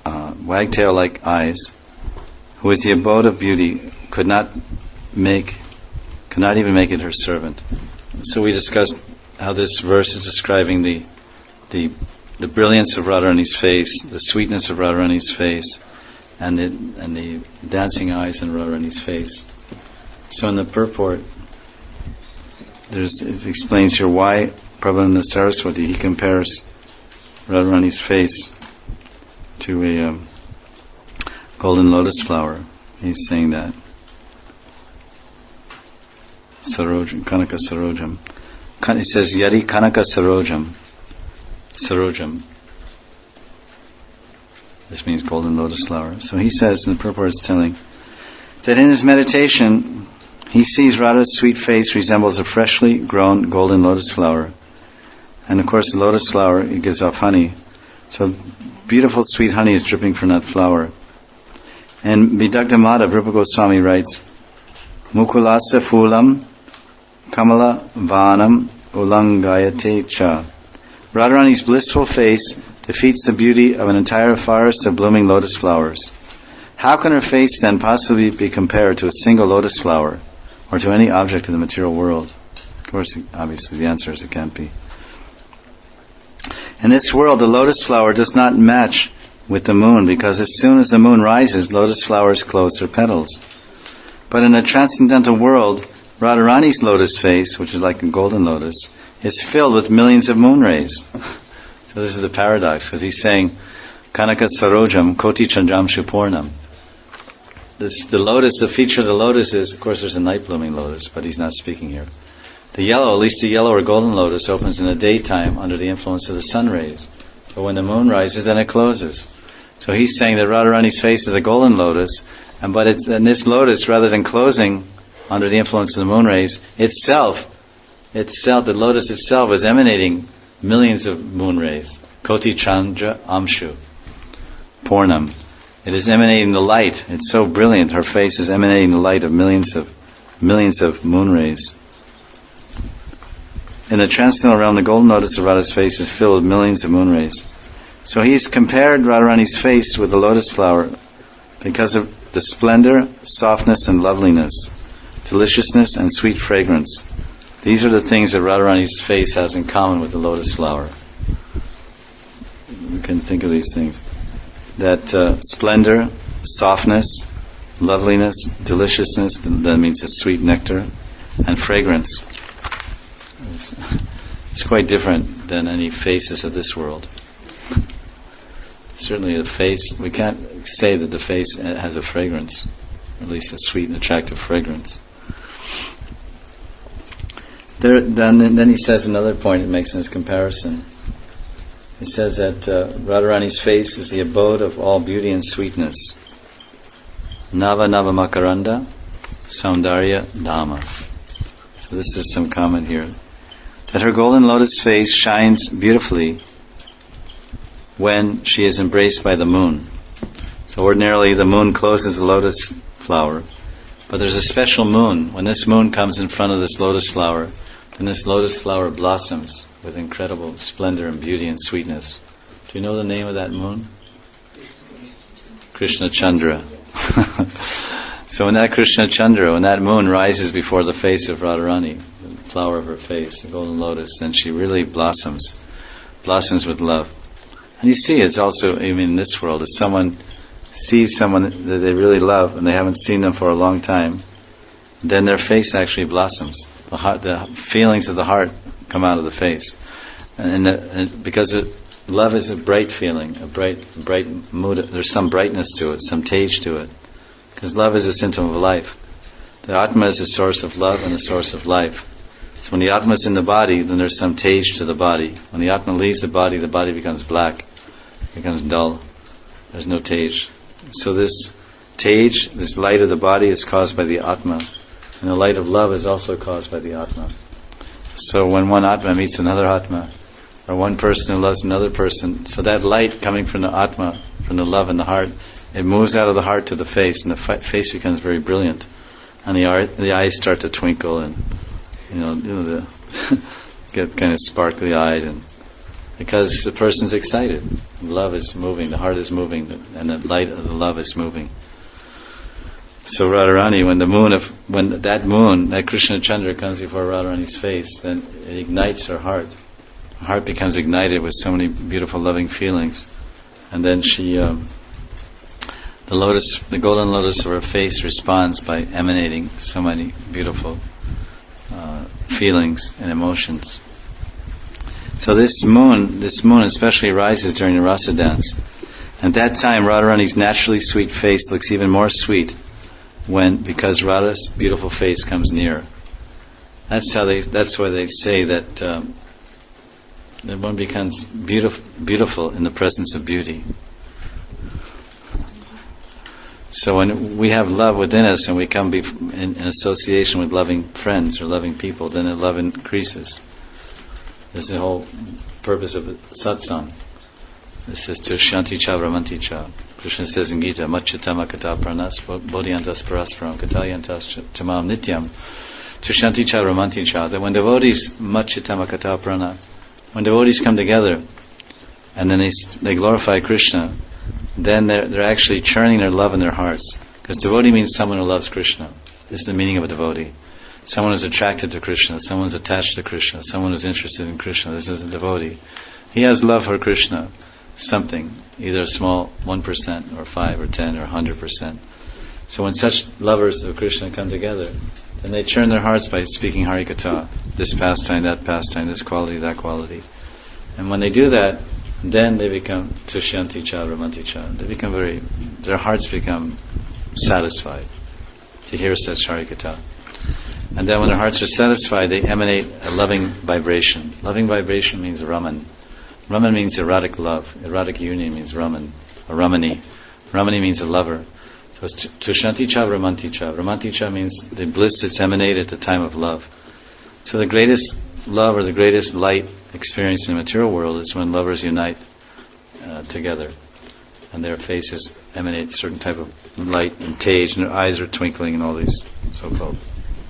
wagtail-like eyes, who is the abode of beauty, could not even make it her servant. So we discussed how this verse is describing the brilliance of Radharani's face, the sweetness of Radharani's face, and the dancing eyes in Radharani's face. So in the purport, it explains here why Prabhupada Saraswati, he compares Radharani's face to a golden lotus flower. He's saying that sarojam, kanaka sarojam. He says yadi kanaka sarojam. This means golden lotus flower. So he says, in the purport is telling, that in his meditation, he sees Radha's sweet face resembles a freshly grown golden lotus flower. And of course the lotus flower, it gives off honey. So beautiful sweet honey is dripping from that flower. And Vidagdhamata, Rupa Goswami writes, Mukulasa Phulam Kamala Vanam Ulangayate Cha. Radharani's blissful face defeats the beauty of an entire forest of blooming lotus flowers. How can her face then possibly be compared to a single lotus flower or to any object in the material world? Of course, obviously the answer is it can't be. In this world, the lotus flower does not match with the moon, because as soon as the moon rises, lotus flowers close their petals. But in the transcendental world, Radharani's lotus face, which is like a golden lotus, is filled with millions of moon rays. So this is the paradox, because he's saying, Kanaka sarojam koti chandram shupurnam. The lotus, the feature of the lotus is, of course there's a night blooming lotus, but he's not speaking here. The yellow, at least the yellow or golden lotus, opens in the daytime under the influence of the sun rays. But when the moon rises, then it closes. So he's saying that Radharani's face is a golden lotus, and this lotus, rather than closing under the influence of the moon rays, the lotus itself is emanating millions of moon rays. Koti Chandra Amshu Purnam. It is emanating the light. It's so brilliant. Her face is emanating the light of millions of moon rays. In the transcendental realm, the golden lotus of Radha's face is filled with millions of moon rays. So he's compared Radharani's face with the lotus flower because of the splendor, softness, and loveliness, deliciousness, and sweet fragrance. These are the things that Radharani's face has in common with the lotus flower. We can think of these things. That splendor, softness, loveliness, deliciousness, that means a sweet nectar, and fragrance. It's quite different than any faces of this world. Certainly the face, we can't say that the face has a fragrance, or at least a sweet and attractive fragrance. Then he says another point that makes this comparison. He says that Radharani's face is the abode of all beauty and sweetness. Nava Nava Makaranda Saundarya Dhamma. So this is some comment here. That her golden lotus face shines beautifully when she is embraced by the moon. So ordinarily the moon closes the lotus flower, but there's a special moon. When this moon comes in front of this lotus flower, then this lotus flower blossoms with incredible splendor and beauty and sweetness. Do you know the name of that moon? Krishna Chandra. So when that Krishna Chandra, when that moon rises before the face of Radharani, the flower of her face, the golden lotus, then she really blossoms with love. And you see, it's also, even in this world, if someone sees someone that they really love and they haven't seen them for a long time, then their face actually blossoms. The feelings of the heart come out of the face. Because love is a bright feeling, a bright mood. There's some brightness to it, some tej to it. Because love is a symptom of life. The Atma is a source of love and a source of life. So when the Atma is in the body, then there's some tej to the body. When the Atma leaves the body becomes black, becomes dull. There's no tej. So this tej, this light of the body, is caused by the Atma. And the light of love is also caused by the Atma. So when one Atma meets another Atma, or one person who loves another person, so that light coming from the Atma, from the love in the heart, it moves out of the heart to the face, and the face becomes very brilliant, and the eyes start to twinkle, and get kind of sparkly eyed, and because the person's excited, love is moving, the heart is moving, and the light of the love is moving. So Radharani, when that Krishna Chandra comes before Radharani's face, then it ignites her heart. Her heart becomes ignited with so many beautiful, loving feelings, and then the golden lotus of her face responds by emanating so many beautiful feelings and emotions. So this moon especially rises during the rasa dance. At that time, Radharani's naturally sweet face looks even more sweet because Radha's beautiful face comes near. That's why they say that one becomes beautiful in the presence of beauty. So when we have love within us and we come in association with loving friends or loving people, then the love increases. This is the whole purpose of satsang. This is Tushanti cha vramanti cha. Krishna says in Gita, Machyatama kata pranas bodhyantas parasparam katayantas tamam nityam. Tushanti cha vramanti cha. That when devotees, Machyatama kata prana, when devotees come together and then they glorify Krishna, then they're actually churning their love in their hearts. Because devotee means someone who loves Krishna. This is the meaning of a devotee. Someone who's attracted to Krishna, someone who's attached to Krishna, someone who's interested in Krishna. This is a devotee. He has love for Krishna, something, either a small 1% or 5 or 10 or 100%. So when such lovers of Krishna come together, then they churn their hearts by speaking Harikatha, this pastime, this quality, that quality. And when they do that, then they become Tushyanti cha, Ramanti cha. Their hearts become satisfied to hear such Harikatha. And then when their hearts are satisfied, they emanate a loving vibration. Loving vibration means Raman. Raman means erotic love. Erotic union means Raman, or Ramani. Ramani means a lover. So it's Tushanti cha, Ramanti cha. Ramanti cha means the bliss that's emanated at the time of love. So the greatest love or the greatest light experienced in the material world is when lovers unite together, and their faces emanate a certain type of light and tej, and their eyes are twinkling, and all these so-called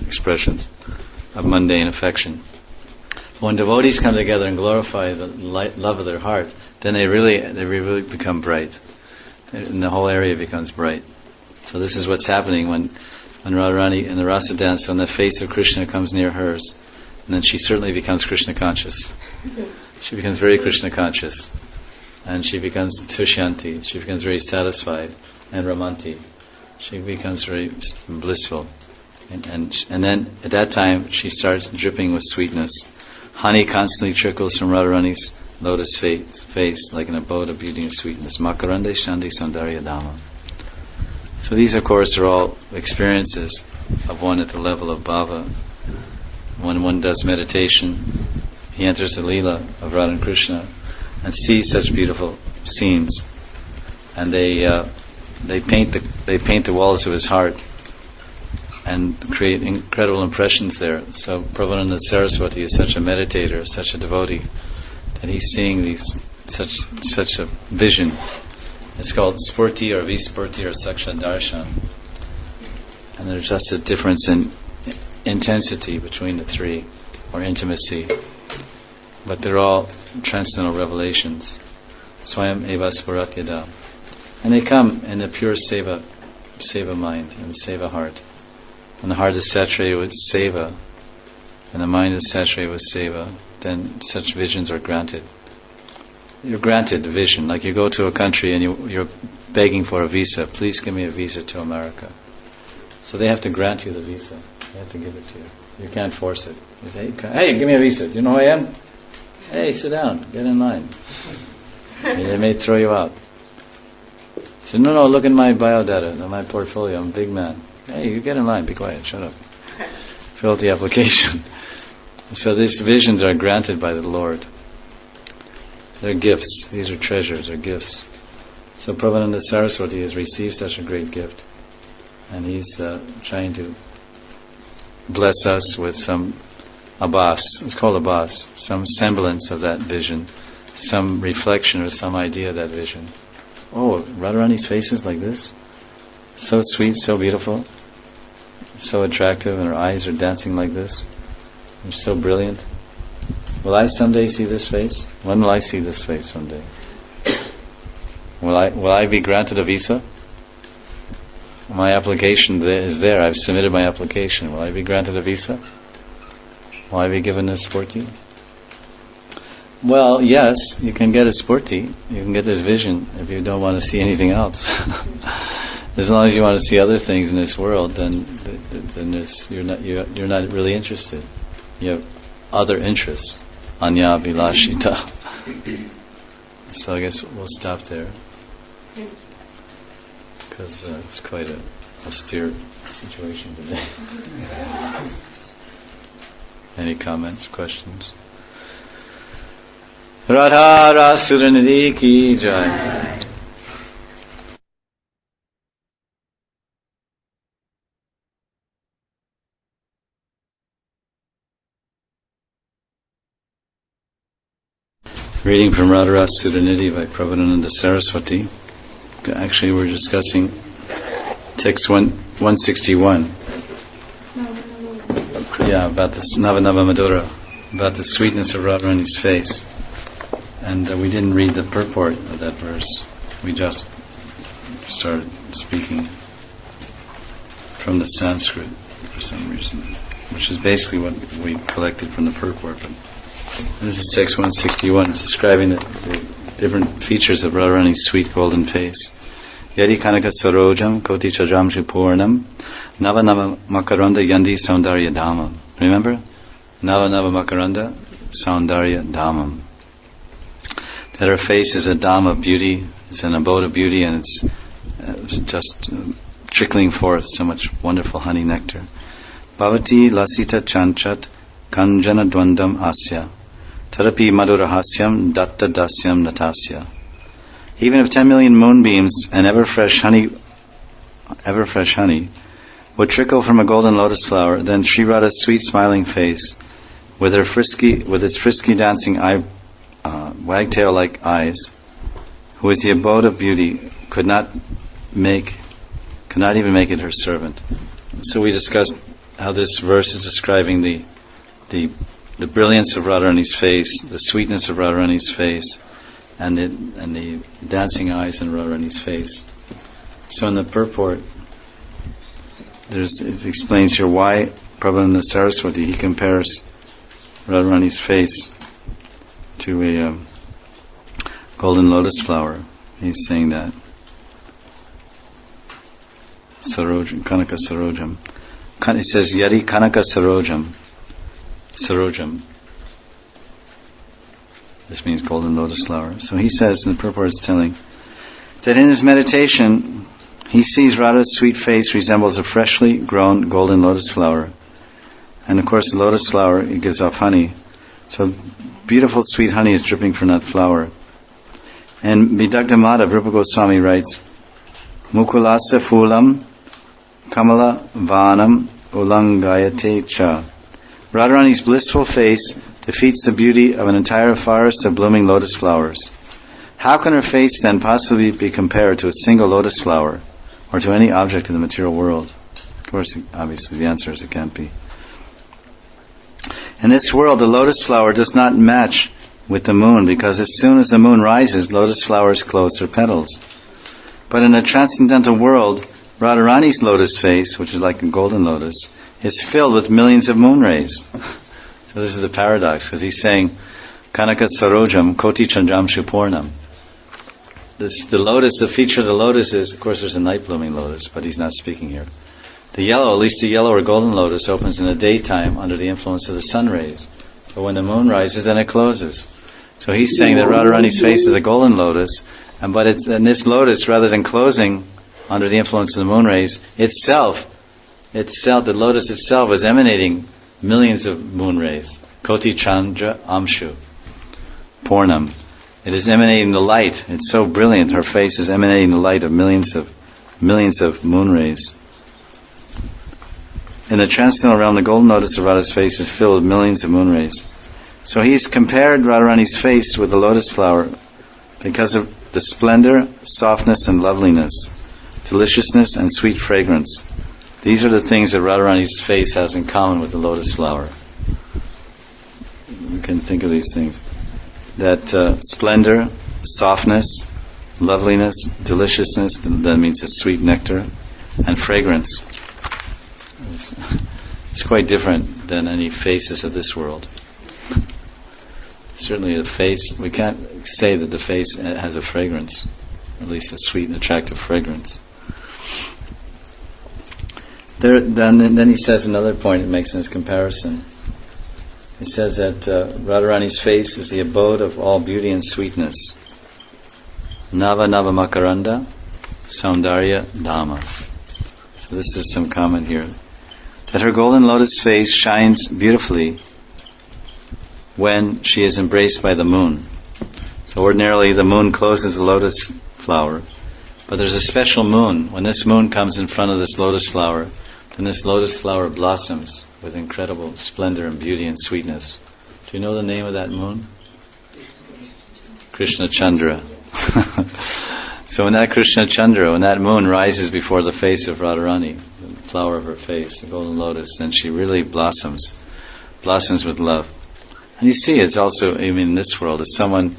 expressions of mundane affection. When devotees come together and glorify the love of their heart, then they really become bright, and the whole area becomes bright. So this is what's happening when Radharani in the rasa dance, when the face of Krishna comes near hers, and then she certainly becomes Krishna conscious. She becomes very Krishna conscious, and she becomes Tushanti. She becomes very satisfied, and Ramanti. She becomes very blissful, and then at that time she starts dripping with sweetness. Honey constantly trickles from Radharani's lotus face like an abode of beauty and sweetness. Makarande Shandi Sandarya Dhamma. So these, of course, are all experiences of one at the level of bhava. When one does meditation, he enters the Leela of Radha and Krishna and sees such beautiful scenes, and they paint the walls of his heart and create incredible impressions there. So Prabhupada Saraswati is such a meditator, such a devotee, that he's seeing such a vision. It's called Spurti or Vispurti or Saksha Darshan. And there's just a difference in intensity between the three, or intimacy. But they're all transcendental revelations. Swayam eva spuratyada. And they come in a pure Seva mind and Seva heart. When the heart is saturated with Seva, and the mind is saturated with Seva, then such visions are granted. You're granted a vision, like you go to a country and you're begging for a visa. Please give me a visa to America. So they have to grant you the visa. They have to give it to you. You can't force it. You say, hey, give me a visa. Do you know who I am? Hey, sit down. Get in line. They may throw you out. So no, look at my biodata, my portfolio. I'm a big man. Hey, you get in line. Be quiet. Shut up. Fill out the application. So these visions are granted by the Lord. They're gifts. These are treasures. They're gifts. So Prabhupada Saraswati has received such a great gift. And he's trying to bless us with some abhas. It's called abhas. Some semblance of that vision. Some reflection or some idea of that vision. Oh, Radharani's face is like this? So sweet, so beautiful. So attractive, and her eyes are dancing like this. They're so brilliant. Will I someday see this face? When will I see this face someday? Will I be granted a visa? My application is there. I've submitted my application. Will I be granted a visa? Will I be given a sporti? Well, yes, you can get a sporti. You can get this vision if you don't want to see anything else. As long as you want to see other things in this world, then you're not really interested. You have other interests. Anya vilashita. So I guess we'll stop there because it's quite a austere situation today. Any comments, questions? Radha Rasuranidhi ki jai. Reading from Radha Sudanidhi by Prabhupada Saraswati. Actually, we're discussing text 161. About the Nava Madhura, about the sweetness of Radharani's face. And we didn't read the purport of that verse. We just started speaking from the Sanskrit for some reason, which is basically what we collected from the purport. But this is text 161. It's describing the different features of Radharani's sweet golden face. Yadi kanaka sarojam koti chajam shupurnam nava nava makaranda yandi saundarya dhamam. Remember? Nava nava makaranda saundarya dhamam. That her face is a dham of beauty, it's an abode of beauty, and it's just trickling forth so much wonderful honey nectar. Bhavati lasita chanchat kanjana dwandam asya tarapi madurahasyam datta dasyam natasya. Even if 10 million moonbeams and ever fresh honey would trickle from a golden lotus flower, then Sri Radha's sweet smiling face, with its frisky dancing wagtail-like eyes, who is the abode of beauty, could not even make it her servant. So we discussed how this verse is describing the brilliance of Radharani's face, the sweetness of Radharani's face, and the dancing eyes in Radharani's face. So in the purport, it explains here why Prabhupada Saraswati, he compares Radharani's face to a golden lotus flower. He's saying that sarojam, kanaka sarojam. It says yadi kanaka sarojam. This means golden lotus flower. So he says, and the purport is telling, that in his meditation he sees Radha's sweet face resembles a freshly grown golden lotus flower. And of course the lotus flower, it gives off honey. So beautiful sweet honey is dripping from that flower. And Vidagdha Madhav, Rupa Goswami writes, Mukulasa Phulam Kamala Vanam Ulangayate Cha. Radharani's blissful face defeats the beauty of an entire forest of blooming lotus flowers. How can her face then possibly be compared to a single lotus flower or to any object in the material world? Of course, obviously the answer is it can't be. In this world, the lotus flower does not match with the moon, because as soon as the moon rises, lotus flowers close their petals. But in the transcendental world, Radharani's lotus face, which is like a golden lotus, is filled with millions of moon rays. So this is the paradox, because he's saying, Kanakat Sarojam Koti Chandramshu Purnam. The lotus, the feature of the lotus is, of course there's a night blooming lotus, but he's not speaking here. The yellow, at least the yellow or golden lotus, opens in the daytime under the influence of the sun rays. But when the moon rises, then it closes. So he's saying that Radharani's face is a golden lotus, and this lotus, rather than closing under the influence of the moon rays, the lotus itself is emanating millions of moon rays. Koti Chandra Amshu Purnam. It is emanating the light. It's so brilliant. Her face is emanating the light of millions of moon rays. In the transcendental realm, the golden lotus of Radha's face is filled with millions of moon rays. So he's compared Radharani's face with the lotus flower because of the splendor, softness, and loveliness, deliciousness, and sweet fragrance. These are the things that Radharani's face has in common with the lotus flower. You can think of these things. That splendor, softness, loveliness, deliciousness, that means a sweet nectar, and fragrance. It's quite different than any faces of this world. Certainly a face, we can't say that the face has a fragrance, at least a sweet and attractive fragrance. Then he says another point that makes this comparison. He says that Radharani's face is the abode of all beauty and sweetness. Nava Nava Makaranda Saundarya Dhamma. So this is some comment here. That her golden lotus face shines beautifully when she is embraced by the moon. So ordinarily the moon closes the lotus flower, but there's a special moon. When this moon comes in front of this lotus flower, then this lotus flower blossoms with incredible splendor and beauty and sweetness. Do you know the name of that moon? Krishna Chandra. So when that Krishna Chandra, when that moon rises before the face of Radharani, the flower of her face, the golden lotus, then she really blossoms with love. And you see, it's also, even in this world, if someone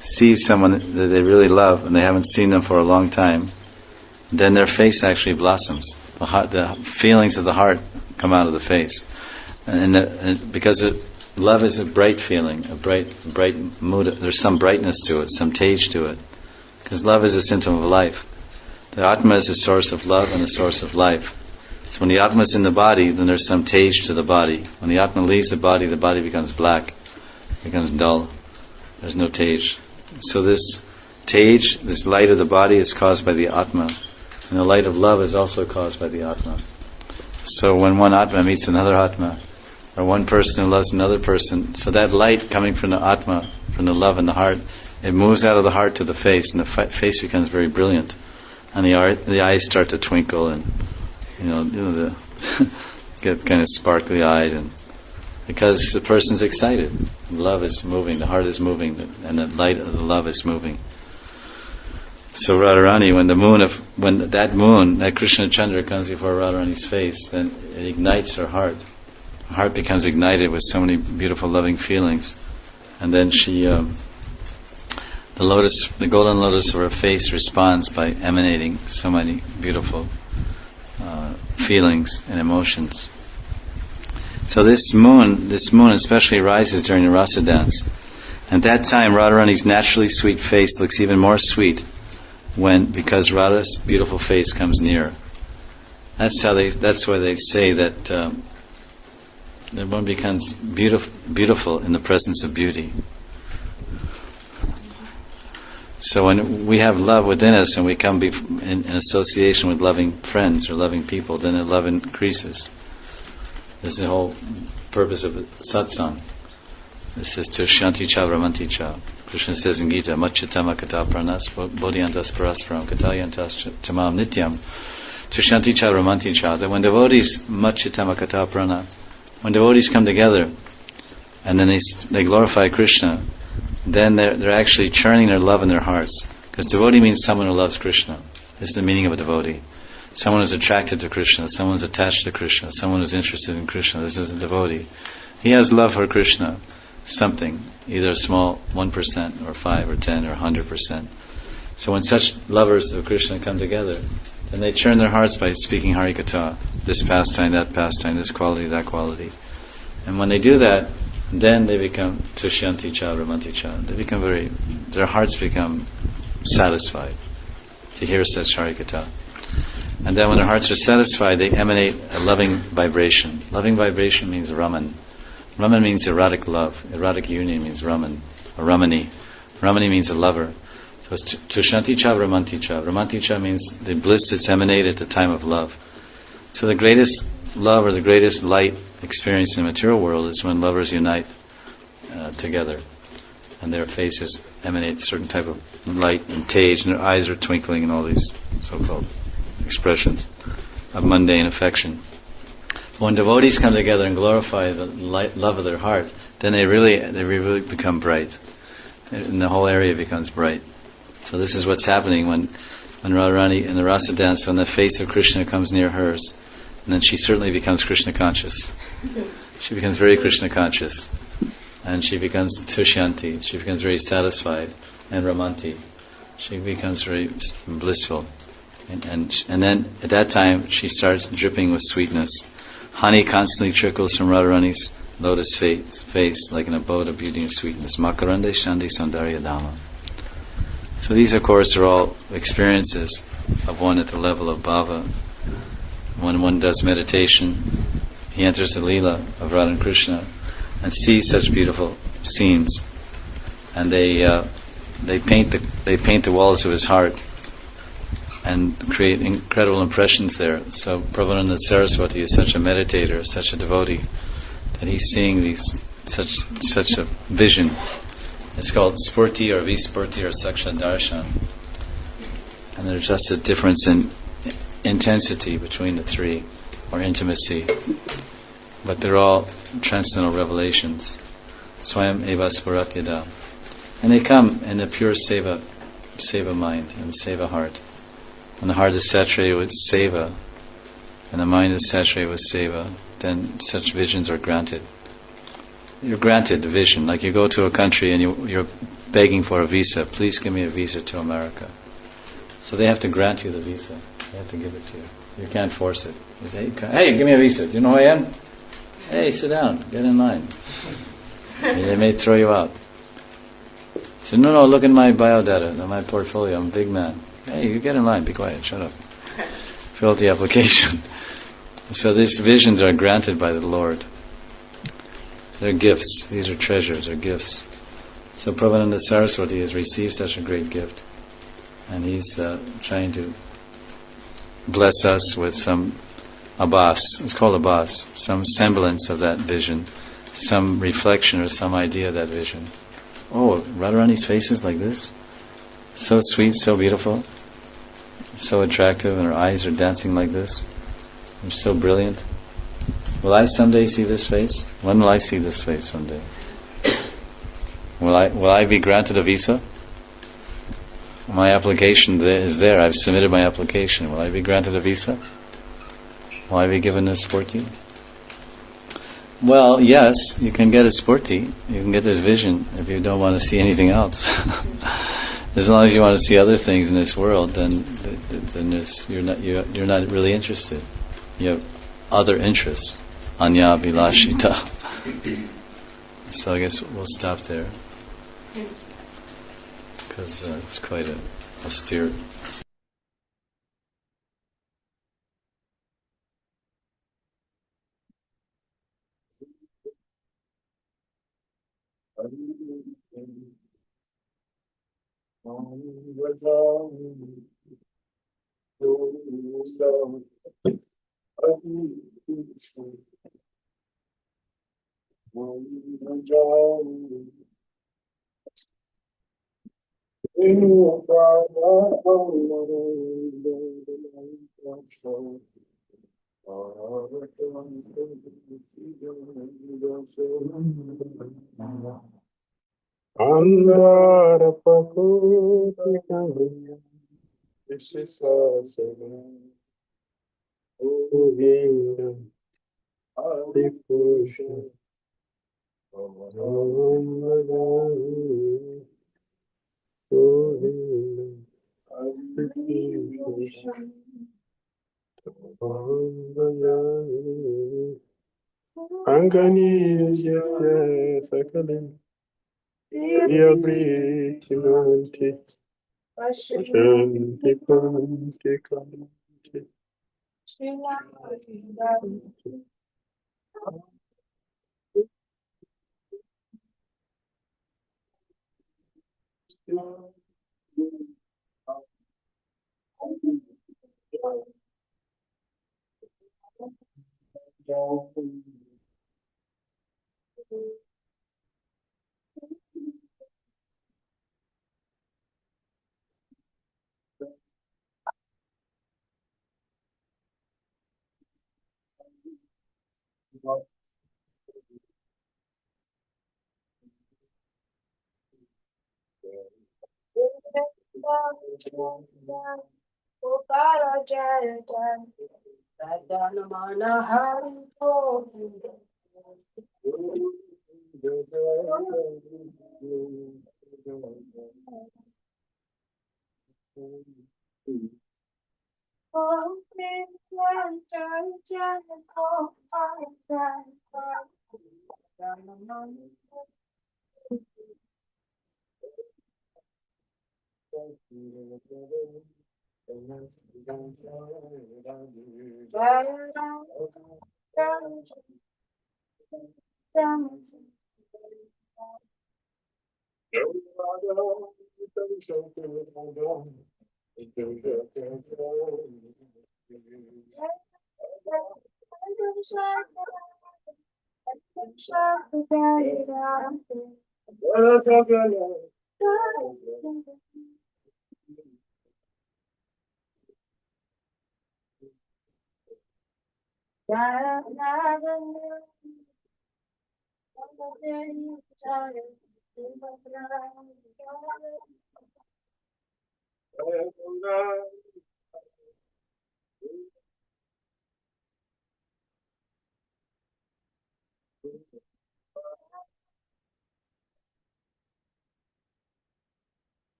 sees someone that they really love and they haven't seen them for a long time, then their face actually blossoms. The feelings of the heart come out of the face, because love is a bright feeling, a bright mood. There's some brightness to it, some tej to it, because love is a symptom of life. The Atma is a source of love and a source of life. So when the Atma is in the body, then there's some tej to the body. When the Atma leaves the body becomes black, becomes dull. There's no tej. So this tej, this light of the body, is caused by the Atma. And the light of love is also caused by the Atma. So when one Atma meets another Atma, or one person who loves another person, so that light coming from the Atma, from the love in the heart, it moves out of the heart to the face, and the face becomes very brilliant, and the eyes start to twinkle, and get kind of sparkly eyed, and because the person's excited, love is moving, the heart is moving, and the light of the love is moving. So Radharani, when that Krishna Chandra comes before Radharani's face, then it ignites her heart. Her heart becomes ignited with so many beautiful, loving feelings, and then the golden lotus of her face responds by emanating so many beautiful feelings and emotions. So this moon especially rises during the rasa dance. At that time, Radharani's naturally sweet face looks even more sweet because Radha's beautiful face comes near. That's why they say that one becomes beautiful in the presence of beauty. So when we have love within us and we come in association with loving friends or loving people, then the love increases. This is the whole purpose of satsang. It says, Tushanti cha vramanti cha. Krishna says in Gita, Machyatama kata pranas bodhyantas parasparam katayantas tamam nityam. Tushanti cha vramanti cha. That when devotees, Machyatama kata prana, when devotees come together and then they glorify Krishna, then they're actually churning their love in their hearts. Because devotee means someone who loves Krishna. This is the meaning of a devotee. Someone who's attracted to Krishna, someone who's attached to Krishna, someone who's interested in Krishna. This is a devotee. He has love for Krishna, something, either a small 1% or 5 or 10 or 100%. So when such lovers of Krishna come together, then they turn their hearts by speaking Harikatha, this pastime, this quality, that quality. And when they do that, then they become Tushyanti cha, Ramanti cha. Their hearts become satisfied to hear such Harikatha. And then when their hearts are satisfied, they emanate a loving vibration. Loving vibration means Raman. Raman means erotic love. Erotic union means Raman, or Ramani. Ramani means a lover. So it's Tushanti cha, Ramanti cha. Ramanti cha means the bliss that's emanated at the time of love. So the greatest love or the greatest light experienced in the material world is when lovers unite together. And their faces emanate a certain type of light and tage, and their eyes are twinkling, and all these so-called expressions of mundane affection. When devotees come together and glorify the love of their heart, then they really become bright, and the whole area becomes bright. So this is what's happening when Radharani in the rasa dance, when the face of Krishna comes near hers, and then she certainly becomes Krishna conscious. She becomes very Krishna conscious, and she becomes Tushyanti. She becomes very satisfied, and Ramanti. She becomes very blissful. And then at that time she starts dripping with sweetness. Honey constantly trickles from Radharani's lotus face like an abode of beauty and sweetness. Makarande Shandi Sandarya Dhamma. So these, of course, are all experiences of one at the level of bhava. When one does meditation, he enters the lila of Radha and Krishna and sees such beautiful scenes, and they paint the walls of his heart and create incredible impressions there. So Prabhupada Saraswati is such a meditator, such a devotee, that he's seeing such a vision. It's called Spurti or Vispurti or Saksha Darshan. And there's just a difference in intensity between the three, or intimacy. But they're all transcendental revelations. Swayam eva spurat yada. And they come in a pure seva mind and seva heart. When the heart is saturated with seva, and the mind is saturated with seva, then such visions are granted. You're granted a vision, like you go to a country and you're begging for a visa. Please give me a visa to America. So they have to grant you the visa. They have to give it to you. You can't force it. You say, hey, give me a visa. Do you know who I am? Hey, sit down. Get in line. They may throw you out. So no, look at my biodata, my portfolio. I'm a big man. Hey, you get in line. Be quiet. Shut up. Fill out the application. So these visions are granted by the Lord. They're gifts. These are treasures. They're gifts. So Prabhupada Saraswati has received such a great gift, and he's trying to bless us with some abhas. It's called abhas. Some semblance of that vision, some reflection or some idea of that vision. Oh, Radharani's face is like this. So sweet, so beautiful, so attractive, and her eyes are dancing like this. They're so brilliant. Will I someday see this face? When will I see this face someday? Will I be granted a visa? My application is there. I've submitted my application. Will I be granted a visa? Will I be given this spurti? Well, yes, you can get a spurti. You can get this vision if you don't want to see anything else. As long as you want to see other things in this world, then you're not really interested. You have other interests. Anya vilashita. So I guess we'll stop there, because it's quite a austere. Andara pakoti Vishisasana Govinda Adipusha Govinda Angani yasya sakalam yabritimanti shanti kanti kanti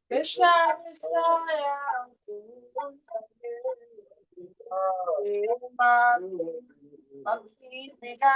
Krishna Messiah, Bhakti Dhira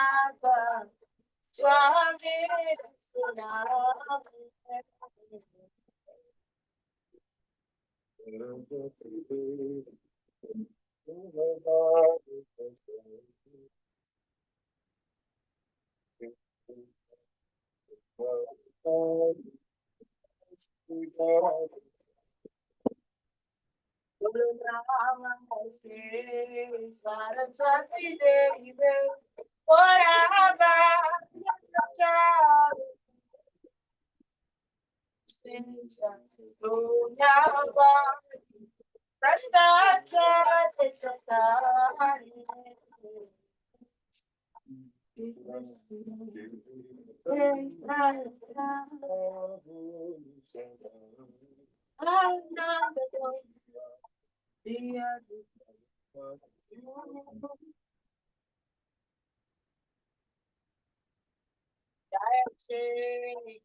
Swami, Saraswati Devi, Oraba, Jai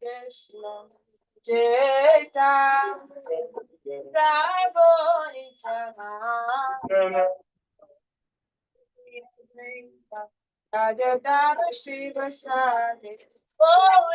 Krishna, Jai Radha Dada Shiva Sade, Oh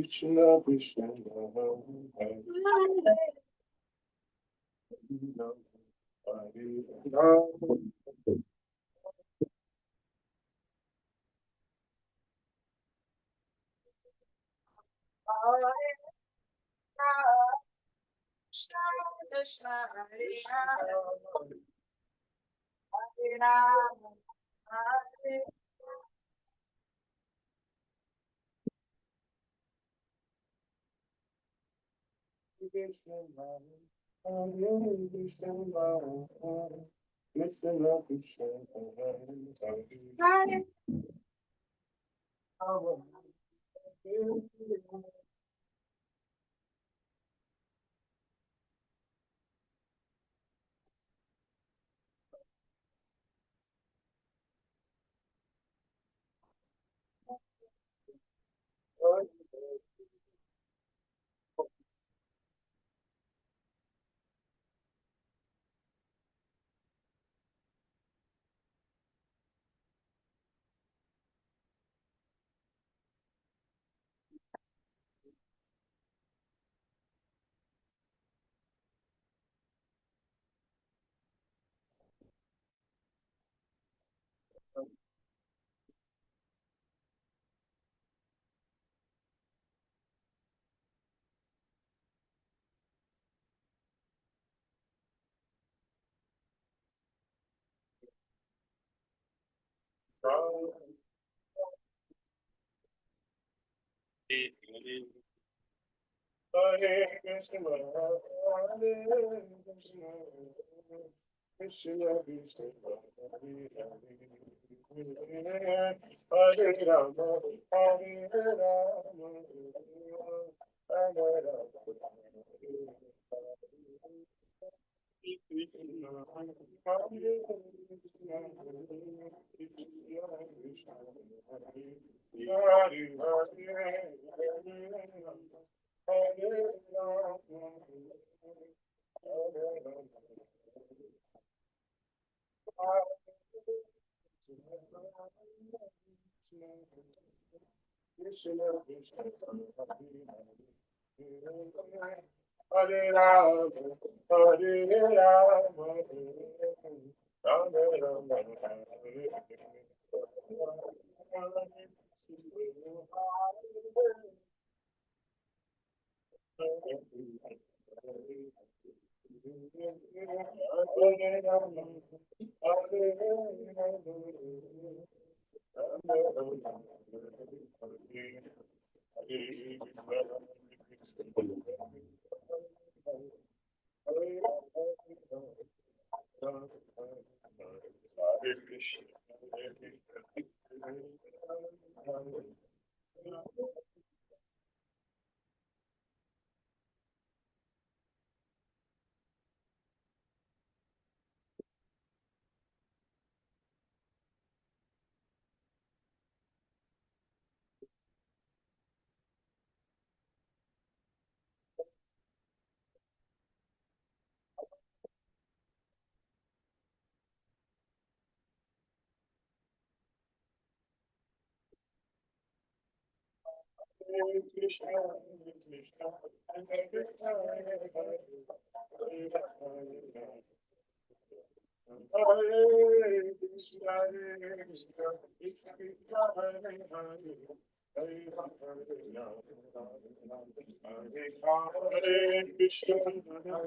Krishna, Krishna, Krishna, Hare Krishna, Hare Krishna, Krishna Krishna, Hare Hare, Hare Rama, Hare Rama, Rama Rama, Hare Rama, Hare Rama, Rama Rama, Hare Hare. Hare Krishna, Hare Krishna. Hare Krishna, Hare Krishna, Hare Krishna, Hare Krishna, Hare Krishna, Krishna Krishna, Hare Hare, Hare Hare Krishna, Hare Hare.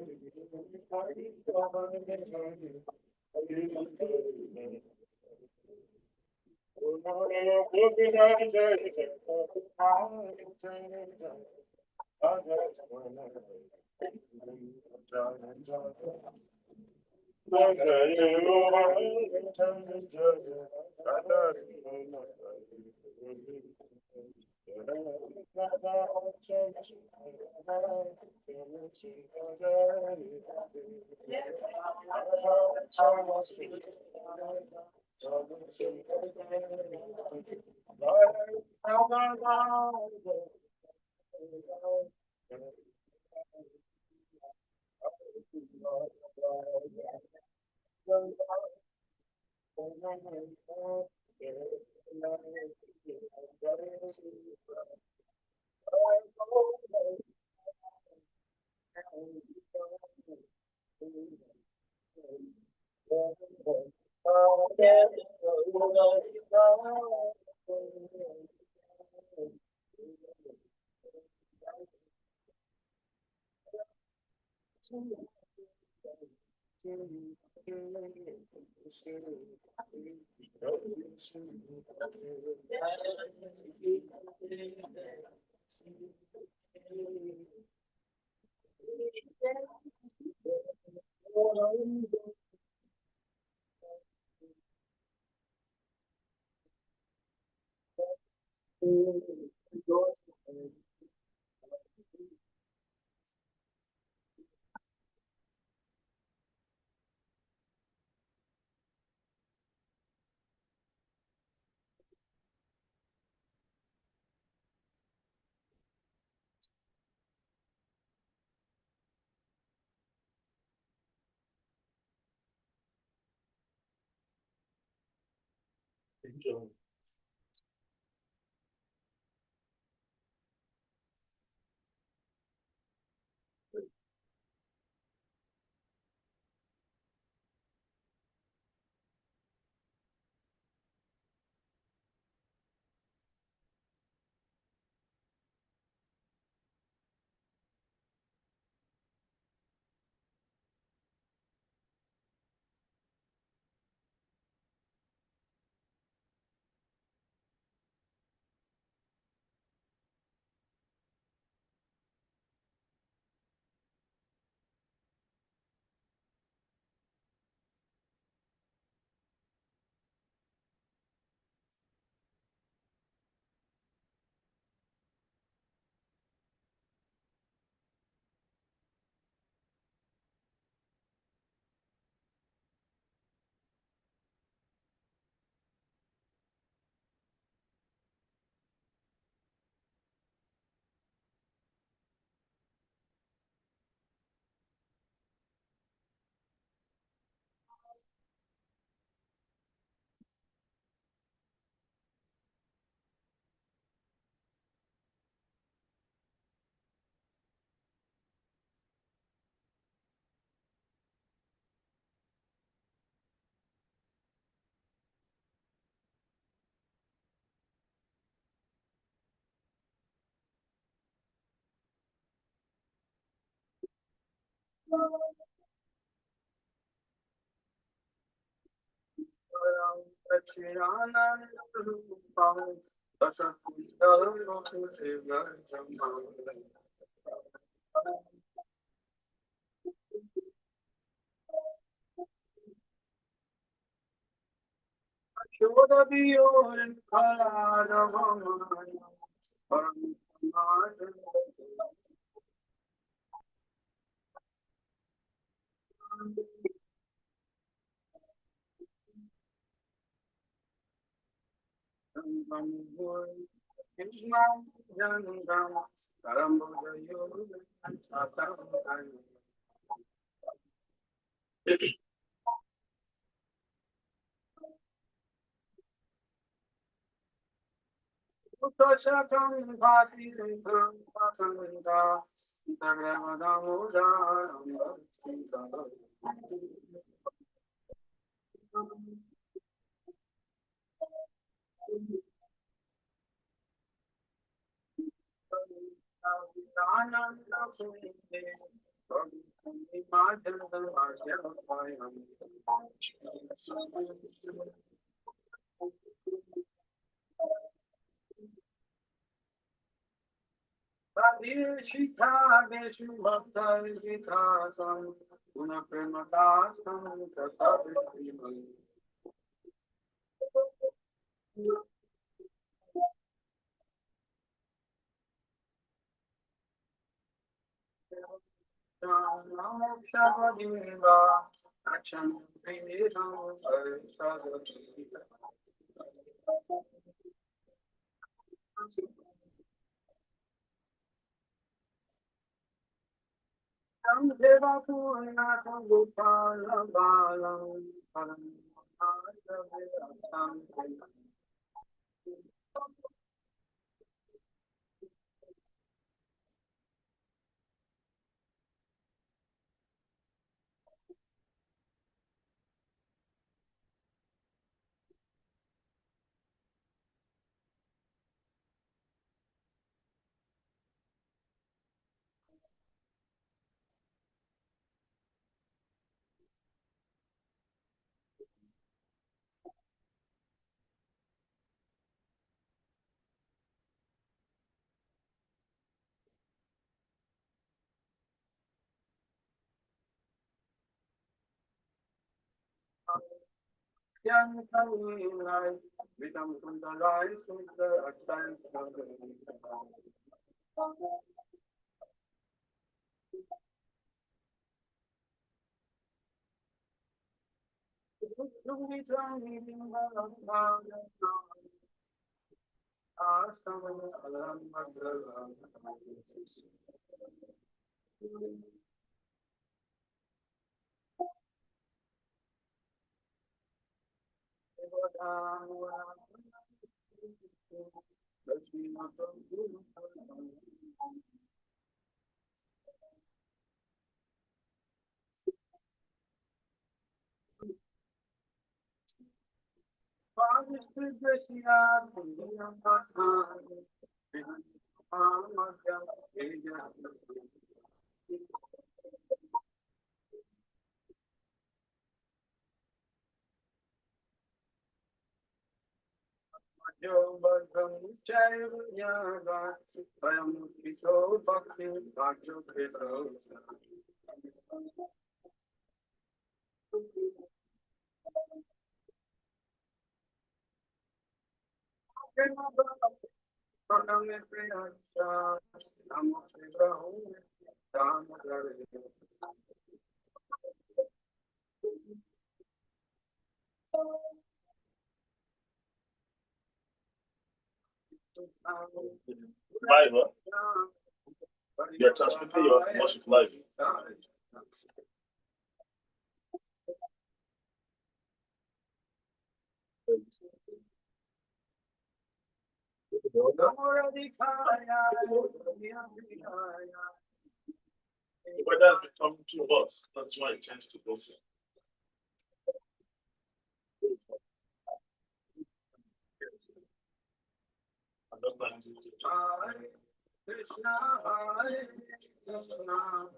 Live, huh? You're transmitting your worship live. The weather has become too hot. That's why it changed to this. Krishna, Hare Krishna,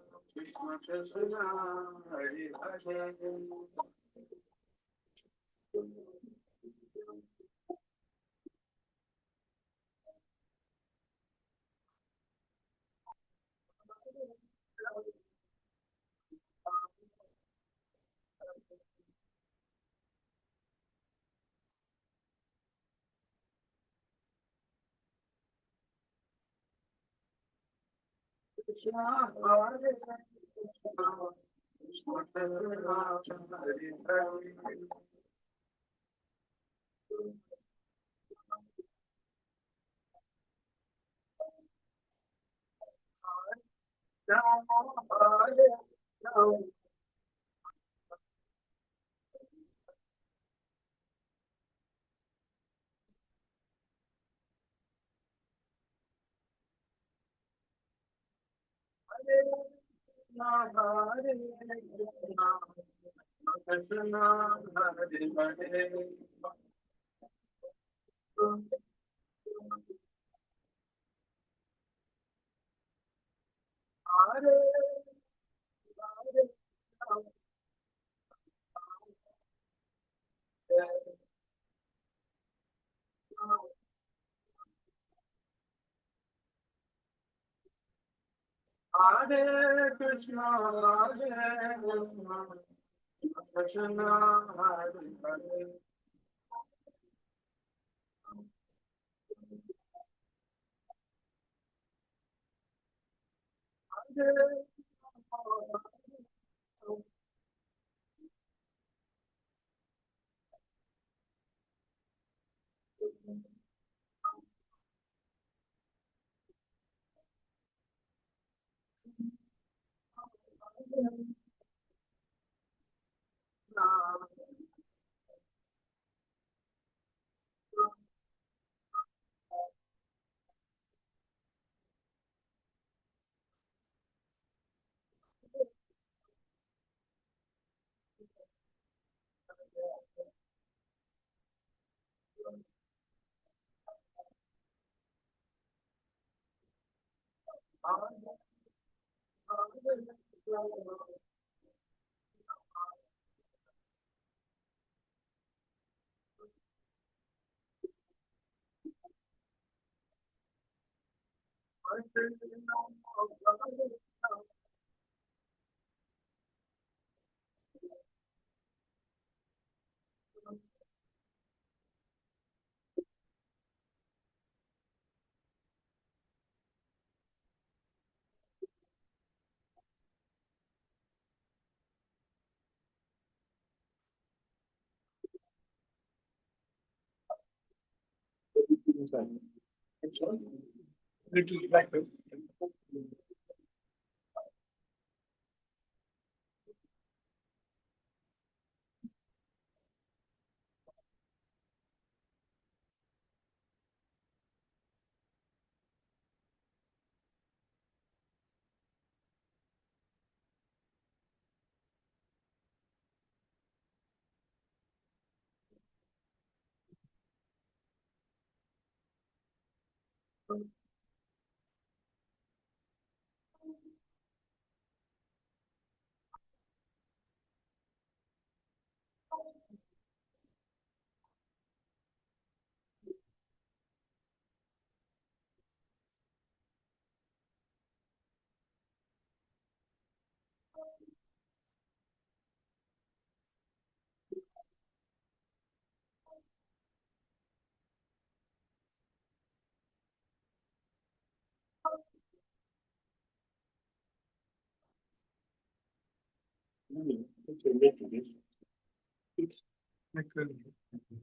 Hare Krishna, Hare Krishna, Krishna Hare Hare.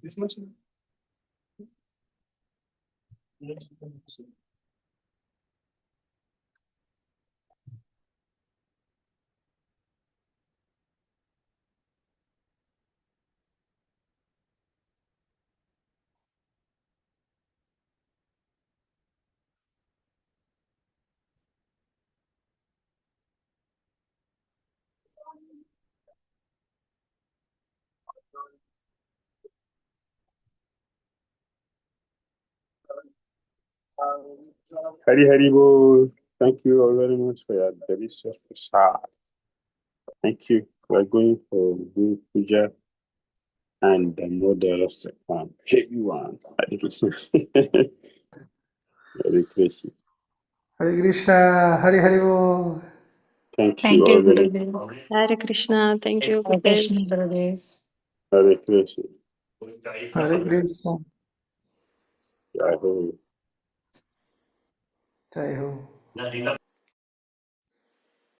This much? Hari Hari Bol. Thank you all very much for your delicious prasad. Thank you. We're going for Guru Puja and Damodara Swami. Everyone. Hare Krishna. Hare Krishna. Hare Krishna, Hare Hare Bol. Thank you Thank you, all very much. Gurudev. Hare Krishna. Thank you, Hare Gurudev. Krishna, Gurudev. Hare Krishna. Hare Krishna. Jai Ho. Jai Ho.